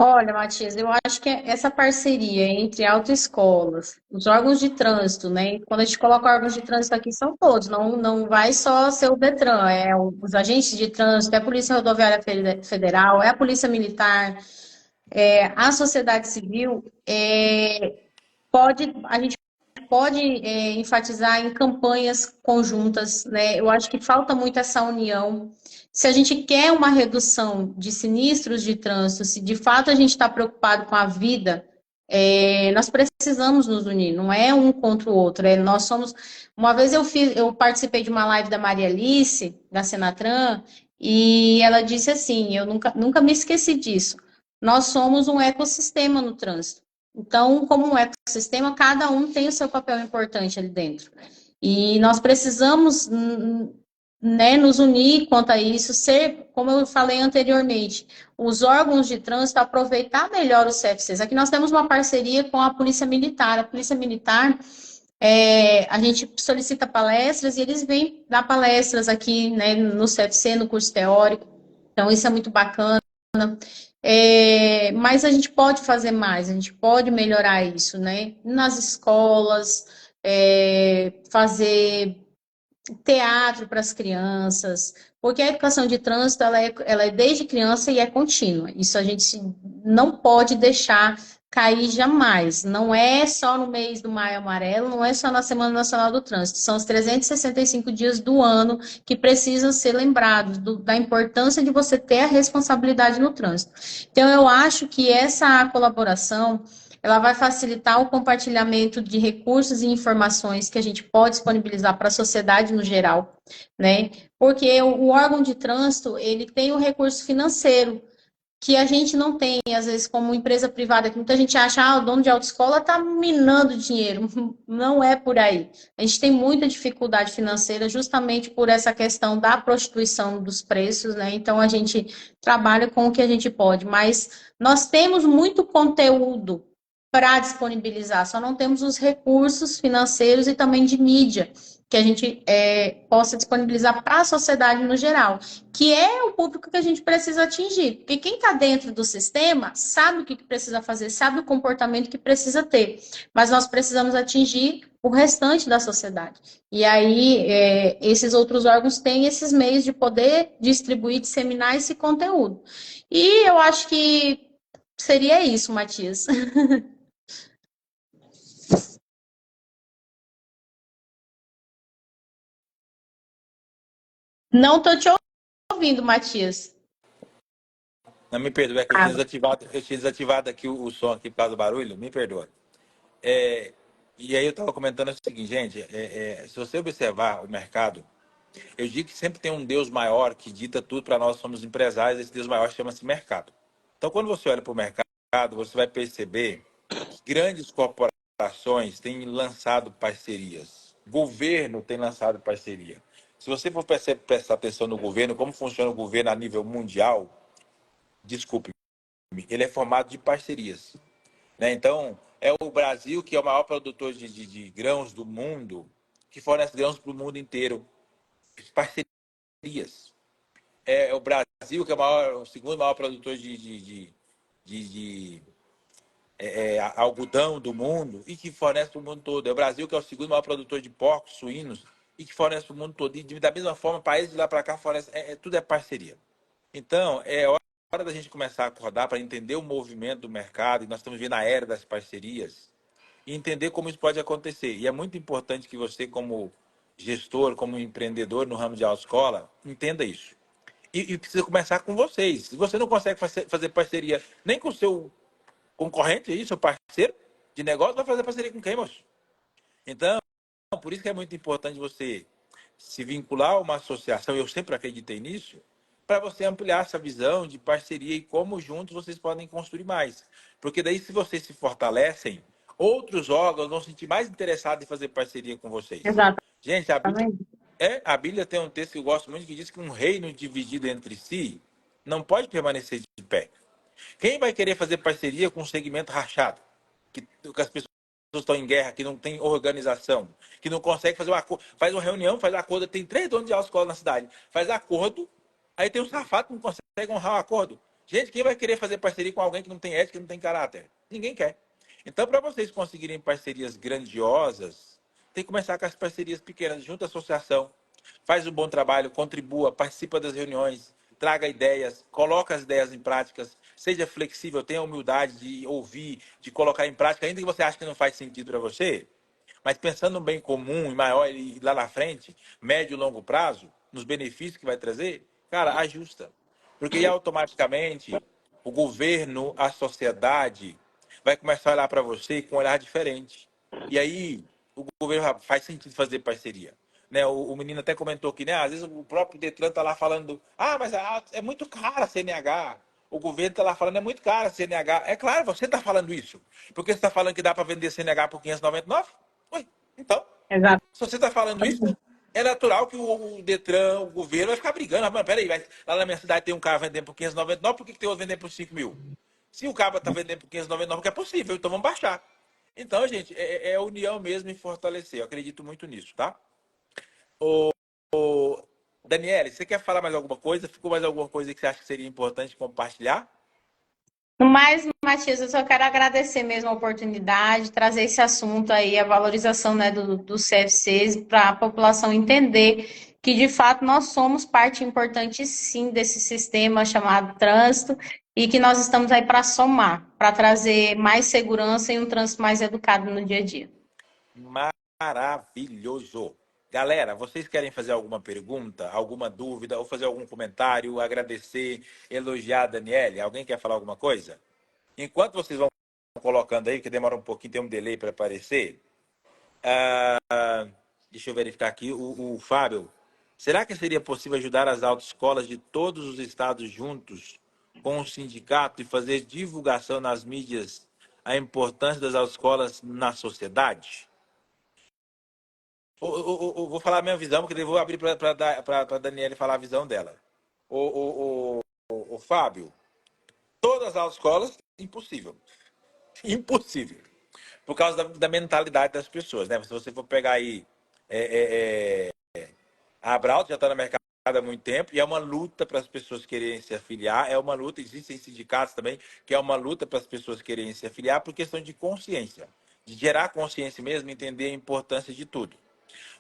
[SPEAKER 2] Olha, Matias, eu acho que essa parceria entre autoescolas, os órgãos de trânsito, né? Quando a gente coloca órgãos de trânsito aqui, são todos, não vai só ser o Detran, os agentes de trânsito, é a Polícia Rodoviária Federal, é a Polícia Militar, a sociedade civil, a gente pode enfatizar em campanhas conjuntas, né? Eu acho que falta muito essa união. Se a gente quer uma redução de sinistros de trânsito, se de fato a gente está preocupado com a vida, nós precisamos nos unir, não é um contra o outro. Nós somos. Uma vez eu participei de uma live da Maria Alice, da Senatran, e ela disse assim: eu nunca me esqueci disso. Nós somos um ecossistema no trânsito. Então, como um ecossistema, cada um tem o seu papel importante ali dentro. E nós precisamos, né, nos unir quanto a isso, ser, como eu falei anteriormente, os órgãos de trânsito aproveitar melhor os CFCs. Aqui nós temos uma parceria com a Polícia Militar. A Polícia Militar, a gente solicita palestras e eles vêm dar palestras aqui, né, no CFC, no curso teórico. Então, isso é muito bacana. Mas a gente pode fazer mais, a gente pode melhorar isso, né? Nas escolas, fazer teatro para as crianças, porque a educação de trânsito ela é desde criança e é contínua. Isso a gente não pode deixar cair jamais. Não é só no mês do Maio Amarelo, não é só na Semana Nacional do Trânsito. São os 365 dias do ano que precisam ser lembrados da importância de você ter a responsabilidade no trânsito. Então, eu acho que essa colaboração ela vai facilitar o compartilhamento de recursos e informações que a gente pode disponibilizar para a sociedade no geral, né? Porque o órgão de trânsito, ele tem o recurso financeiro, que a gente não tem, às vezes, como empresa privada, que muita gente acha, o dono de autoescola está minando dinheiro. Não é por aí. A gente tem muita dificuldade financeira justamente por essa questão da prostituição dos preços, né? Então, a gente trabalha com o que a gente pode, mas nós temos muito conteúdo para disponibilizar, só não temos os recursos financeiros e também de mídia que a gente possa disponibilizar para a sociedade no geral, que é o público que a gente precisa atingir, porque quem está dentro do sistema sabe o que precisa fazer, sabe o comportamento que precisa ter, mas nós precisamos atingir o restante da sociedade. E aí, esses outros órgãos têm esses meios de poder distribuir, disseminar esse conteúdo. E eu acho que seria isso, Matias. Não estou te ouvindo, Matias.
[SPEAKER 1] Não, me perdoa, é que eu tinha desativado aqui o som aqui por causa do barulho, me perdoa. E aí eu estava comentando o seguinte, gente, se você observar o mercado, eu digo que sempre tem um Deus maior que dita tudo para nós, somos empresários, esse Deus maior chama-se mercado. Então, quando você olha para o mercado, você vai perceber que grandes corporações têm lançado parcerias, governo tem lançado parceria. Se você for prestar atenção no governo, como funciona o governo a nível mundial, desculpe, ele é formado de parcerias. Né? Então, é o Brasil que é o maior produtor de grãos do mundo, que fornece grãos para o mundo inteiro. Parcerias. É o Brasil que é o segundo maior produtor de algodão do mundo e que fornece para o mundo todo. É o Brasil que é o segundo maior produtor de porcos, suínos e que fornece para o mundo todo. E da mesma forma, países de lá para cá fornecem. Tudo é parceria. Então, é hora da gente começar a acordar para entender o movimento do mercado, e nós estamos vendo a era das parcerias, e entender como isso pode acontecer. E é muito importante que você, como gestor, como empreendedor no ramo de autoescola, entenda isso. E precisa começar com vocês. Se você não consegue fazer parceria nem com o seu concorrente, aí, seu parceiro de negócio, vai fazer parceria com quem, moço? Então, por isso que é muito importante você se vincular a uma associação, eu sempre acreditei nisso, para você ampliar essa visão de parceria e como juntos vocês podem construir mais. Porque daí, se vocês se fortalecem, outros órgãos vão se sentir mais interessados em fazer parceria com vocês. Gente,
[SPEAKER 2] Exatamente.
[SPEAKER 1] a Bíblia tem um texto que eu gosto muito que diz que um reino dividido entre si não pode permanecer de pé. Quem vai querer fazer parceria com um segmento rachado? Que as pessoas estão em guerra, que não tem organização, que não consegue fazer um acordo. Faz uma reunião, faz acordo. Tem 3 donos de autoescola na cidade. Faz acordo, aí tem um safado que não consegue honrar o acordo. Gente, quem vai querer fazer parceria com alguém que não tem ética, que não tem caráter? Ninguém quer. Então, para vocês conseguirem parcerias grandiosas, tem que começar com as parcerias pequenas. Junta a associação, faz um bom trabalho, contribua, participa das reuniões, traga ideias, coloca as ideias em práticas, seja flexível, tenha a humildade de ouvir, de colocar em prática, ainda que você ache que não faz sentido para você, mas pensando no bem comum e maior e lá na frente, médio e longo prazo, nos benefícios que vai trazer, cara, ajusta. Porque aí, automaticamente o governo, a sociedade vai começar a olhar para você com um olhar diferente. E aí o governo faz sentido fazer parceria. Né? O menino até comentou que, né, às vezes o próprio Detran está lá falando, mas é muito caro a CNH. O governo está lá falando, é muito caro a CNH. É claro, você está falando isso. Porque você está falando que dá para vender CNH por 599? Ué, então,
[SPEAKER 2] Exatamente.
[SPEAKER 1] se você está falando isso, é natural que o Detran, o governo, vai ficar brigando. Mas peraí, lá na minha cidade tem um carro vendendo por 599, por que tem outro vendendo por 5 mil? Se o cara está vendendo por 599, que é possível, então vamos baixar. Então, gente, é união mesmo e fortalecer. Eu acredito muito nisso, tá? Daniele, você quer falar mais alguma coisa? Ficou mais alguma coisa que você acha que seria importante compartilhar?
[SPEAKER 2] No mais, Matias, eu só quero agradecer mesmo a oportunidade, trazer esse assunto aí, a valorização, né, dos CFCs, para a população entender que, de fato, nós somos parte importante, sim, desse sistema chamado trânsito e que nós estamos aí para somar, para trazer mais segurança e um trânsito mais educado no dia a dia.
[SPEAKER 1] Maravilhoso! Galera, vocês querem fazer alguma pergunta, alguma dúvida, ou fazer algum comentário, agradecer, elogiar a Daniele? Alguém quer falar alguma coisa? Enquanto vocês vão colocando aí, que demora um pouquinho, tem um delay para aparecer. Deixa eu verificar aqui. O Fábio, será que seria possível ajudar as autoescolas de todos os estados juntos com o sindicato e fazer divulgação nas mídias a importância das autoescolas na sociedade? Vou falar a minha visão, porque eu vou abrir para a Daniele falar a visão dela. O Fábio, todas as autoescolas, impossível. Impossível. Por causa da mentalidade das pessoas, né? Se você for pegar aí a Abrauto já está no mercado há muito tempo e é uma luta para as pessoas quererem se afiliar, é uma luta, existem sindicatos também, que é uma luta para as pessoas quererem se afiliar por questão de consciência, de gerar consciência mesmo, entender a importância de tudo.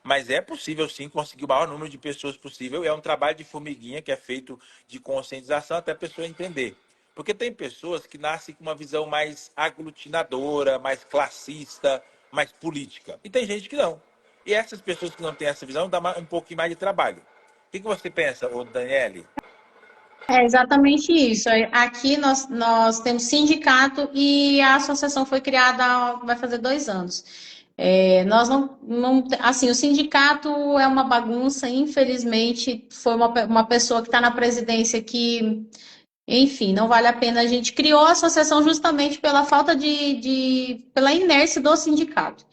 [SPEAKER 1] Mas é possível sim conseguir o maior número de pessoas possível, é um trabalho de formiguinha que é feito de conscientização até a pessoa entender. Porque tem pessoas que nascem com uma visão mais aglutinadora, mais classista, mais política. E tem gente que não. E essas pessoas que não têm essa visão dá um pouquinho mais de trabalho. O que você pensa, Daniele?
[SPEAKER 2] É exatamente isso. Aqui nós temos sindicato e a associação foi criada, vai fazer 2 anos. Nós assim, o sindicato é uma bagunça, infelizmente, foi uma pessoa que está na presidência que, enfim, não vale a pena. A gente criou a associação justamente pela falta pela inércia do sindicato.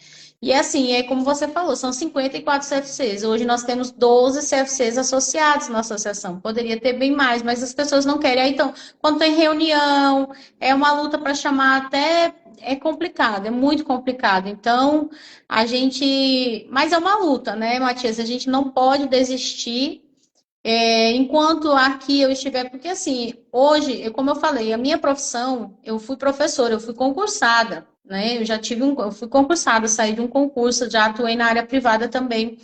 [SPEAKER 2] E assim, é como você falou, são 54 CFCs. Hoje nós temos 12 CFCs associados na associação. Poderia ter bem mais, mas as pessoas não querem. Aí, então, quando tem reunião, é uma luta para chamar até. É complicado, é muito complicado. Então, a gente. Mas é uma luta, né, Matias? A gente não pode desistir enquanto aqui eu estiver, porque assim, hoje, como eu falei, a minha profissão, eu fui professora, eu fui concursada, né? Eu fui concursada, saí de um concurso, já atuei na área privada também,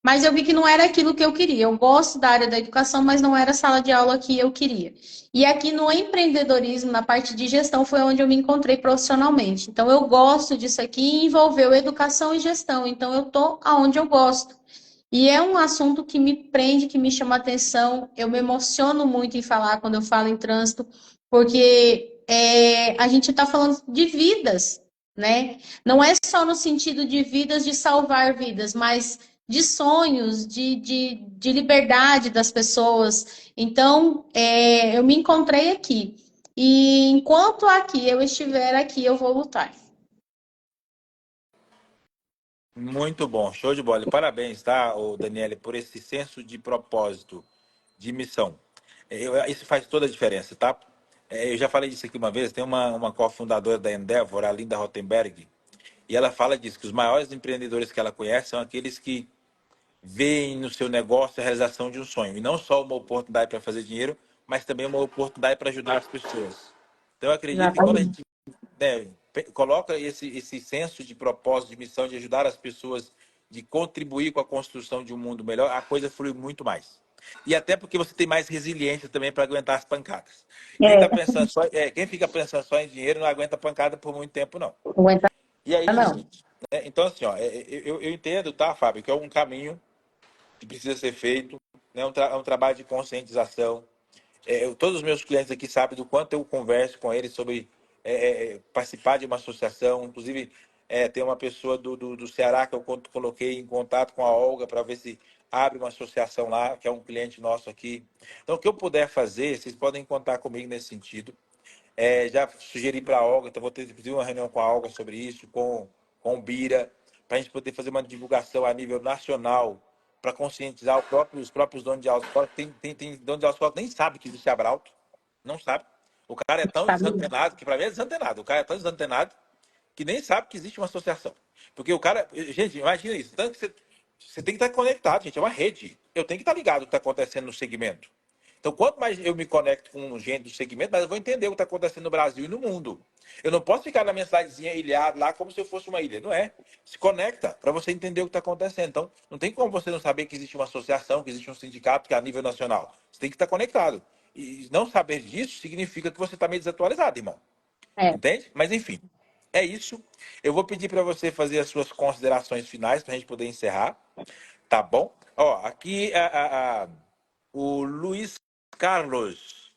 [SPEAKER 2] mas eu vi que não era aquilo que eu queria. Eu gosto da área da educação, mas não era a sala de aula que eu queria. E aqui no empreendedorismo, na parte de gestão, foi onde eu me encontrei profissionalmente. Então, eu gosto disso aqui e envolveu educação e gestão. Então, eu tô aonde eu gosto. E é um assunto que me prende, que me chama atenção. Eu me emociono muito em falar quando eu falo em trânsito, porque a gente está falando de vidas, né? Não é só no sentido de vidas, de salvar vidas, mas de sonhos, de liberdade das pessoas. Então, eu me encontrei aqui. E enquanto aqui eu estiver aqui, eu vou lutar.
[SPEAKER 1] Muito bom, show de bola. E parabéns, tá, ô Daniele, por esse senso de propósito, de missão. Isso faz toda a diferença, tá? Eu já falei disso aqui uma vez, tem uma cofundadora da Endeavor, a Linda Rottenberg, e ela fala disso, que os maiores empreendedores que ela conhece são aqueles que veem no seu negócio a realização de um sonho. E não só uma oportunidade para fazer dinheiro, mas também uma oportunidade para ajudar as pessoas. Então eu acredito que quando a
[SPEAKER 2] Exatamente.
[SPEAKER 1] gente né, coloca esse senso de propósito, de missão, de ajudar as pessoas, de contribuir com a construção de um mundo melhor, a coisa flui muito mais. E até porque você tem mais resiliência também para aguentar as pancadas. Quem tá
[SPEAKER 2] É,
[SPEAKER 1] pensando só, quem fica pensando só em dinheiro não aguenta pancada por muito tempo, não.
[SPEAKER 2] não aguenta
[SPEAKER 1] E aí,
[SPEAKER 2] não.
[SPEAKER 1] gente, então assim, ó, eu entendo, tá, Fábio, que é um caminho que precisa ser feito, né, é um trabalho de conscientização, todos os meus clientes aqui sabem do quanto eu converso com eles sobre participar de uma associação. Inclusive, tem uma pessoa do Ceará que eu coloquei em contato com a Olga para ver se abre uma associação lá, que é um cliente nosso aqui. Então, o que eu puder fazer, vocês podem contar comigo nesse sentido. Já sugeri para a Olga, então vou ter inclusive uma reunião com a Olga sobre isso, com o Bira, para a gente poder fazer uma divulgação a nível nacional, para conscientizar os próprios donos de autoescola. Tem dono de autoescola que nem sabe que existe Abrauto, não sabe. O cara é tão
[SPEAKER 2] Sabe?
[SPEAKER 1] desantenado, que para mim é desantenado, o cara é tão desantenado que nem sabe que existe uma associação. Porque o cara, gente, imagina isso, tanto que você tem que estar conectado, gente, é uma rede. Eu tenho que estar ligado no que está acontecendo no segmento. Então, quanto mais eu me conecto com gente do segmento, mais eu vou entender o que está acontecendo no Brasil e no mundo. Eu não posso ficar na minha cidadezinha ilhado lá como se eu fosse uma ilha. Não é. Se conecta para você entender o que está acontecendo. Então, não tem como você não saber que existe uma associação, que existe um sindicato que é a nível nacional. Você tem que estar conectado. E não saber disso significa que você está meio desatualizado, irmão.
[SPEAKER 2] É.
[SPEAKER 1] Entende? Mas enfim, é isso. Eu vou pedir para você fazer as suas considerações finais para a gente poder encerrar. Tá bom? Ó, aqui o Luiz Carlos,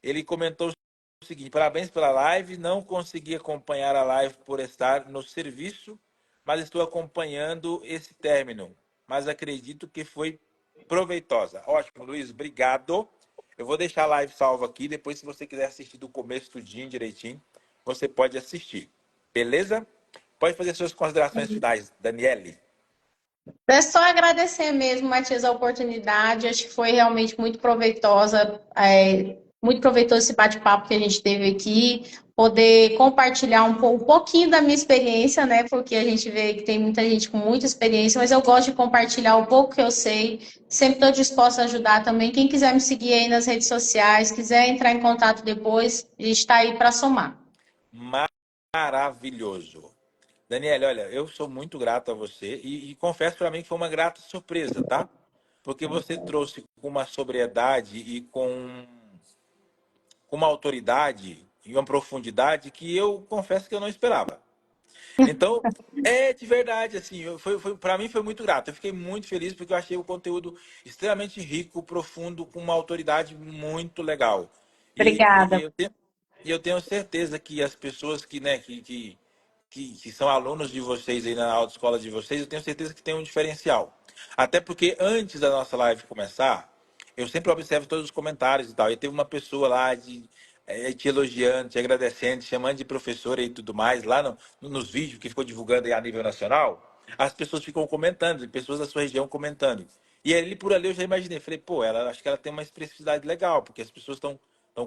[SPEAKER 1] ele comentou o seguinte: parabéns pela live. Não consegui acompanhar a live por estar no serviço, mas estou acompanhando esse término. Mas acredito que foi proveitosa. Ótimo, Luiz, obrigado. Eu vou deixar a live salva aqui. Depois, se você quiser assistir do começo tudinho direitinho, você pode assistir. Beleza? Pode fazer suas considerações finais, Daniele.
[SPEAKER 2] É só agradecer mesmo, Matias, a oportunidade. Acho que foi realmente muito proveitosa, muito proveitoso esse bate-papo que a gente teve aqui. Poder compartilhar um pouquinho da minha experiência, né? Porque a gente vê que tem muita gente com muita experiência, mas eu gosto de compartilhar o pouco que eu sei. Sempre estou disposta a ajudar também. Quem quiser me seguir aí nas redes sociais, quiser entrar em contato depois, a gente está aí para somar.
[SPEAKER 1] Maravilhoso. Daniela, olha, eu sou muito grato a você e confesso para mim que foi uma grata surpresa, tá? Porque você trouxe com uma sobriedade e com uma autoridade e uma profundidade que eu confesso que eu não esperava. Então, é de verdade, assim, para mim foi muito grato. Eu fiquei muito feliz porque eu achei o conteúdo extremamente rico, profundo, com uma autoridade muito legal. E, e-
[SPEAKER 2] Obrigada.
[SPEAKER 1] e eu tenho, e eu tenho certeza que as pessoas que, né, que são alunos de vocês aí na autoescola de vocês, eu tenho certeza que tem um diferencial. Até porque antes da nossa live começar, eu sempre observo todos os comentários e tal. E teve uma pessoa lá te elogiando, te agradecendo, te chamando de professora e tudo mais, lá nos vídeos que ficou divulgando aí a nível nacional. As pessoas ficam comentando, pessoas da sua região comentando. E ali por ali eu já imaginei, falei, pô, ela acho que ela tem uma expressividade legal, porque as pessoas estão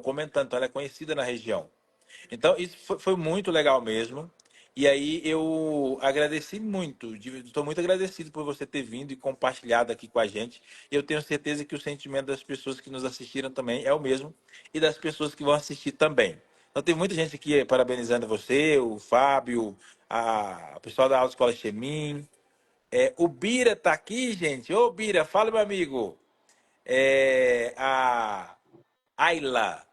[SPEAKER 1] comentando, então ela é conhecida na região. Então, isso foi muito legal mesmo. E aí eu agradeci muito, estou muito agradecido por você ter vindo e compartilhado aqui com a gente. E eu tenho certeza que o sentimento das pessoas que nos assistiram também é o mesmo e das pessoas que vão assistir também. Então tem muita gente aqui parabenizando você, o Fábio, o pessoal da Autoescola Chemin. O Bira tá aqui, gente. Ô, Bira, fala, meu amigo. A Ayla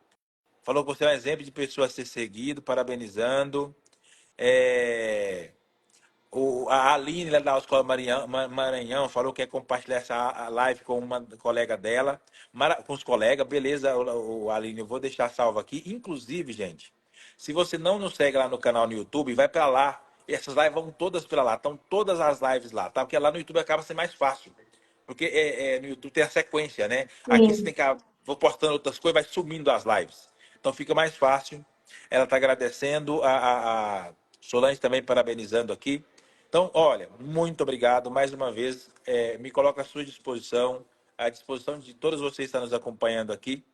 [SPEAKER 1] falou que você é um exemplo de pessoa a ser seguido, parabenizando. É, a Aline, lá da Escola Maranhão, falou que quer compartilhar essa a live com uma colega dela, com os colegas. Beleza, Aline, eu vou deixar salvo aqui. Inclusive, gente, se você não nos segue lá no canal no YouTube, vai para lá. Essas lives vão todas para lá. Estão todas as lives lá, tá? Porque lá no YouTube acaba sendo mais fácil. Porque no YouTube tem a sequência, né? Aqui você
[SPEAKER 2] Sim.
[SPEAKER 1] tem que. Vou postando outras coisas, vai sumindo as lives. Então fica mais fácil. Ela está agradecendo. A Solange também parabenizando aqui. Então, olha, muito obrigado mais uma vez. Me coloco à sua disposição, à disposição de todos vocês que estão nos acompanhando aqui.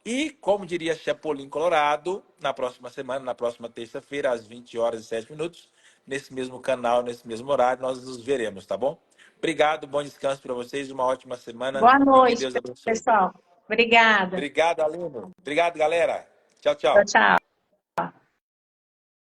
[SPEAKER 1] E, como diria Chapolin Colorado, na próxima semana, na próxima terça-feira, às 20 horas e 7 minutos, nesse mesmo canal, nesse mesmo horário, nós nos veremos, tá bom? Obrigado, bom descanso para vocês, uma ótima semana
[SPEAKER 2] Boa
[SPEAKER 1] e que
[SPEAKER 2] noite,
[SPEAKER 1] Deus abençoe.
[SPEAKER 2] pessoal. Obrigada.
[SPEAKER 1] Obrigado, aluno. Obrigado, galera. Tchau,
[SPEAKER 2] Tchau,
[SPEAKER 1] tchau.
[SPEAKER 2] tchau.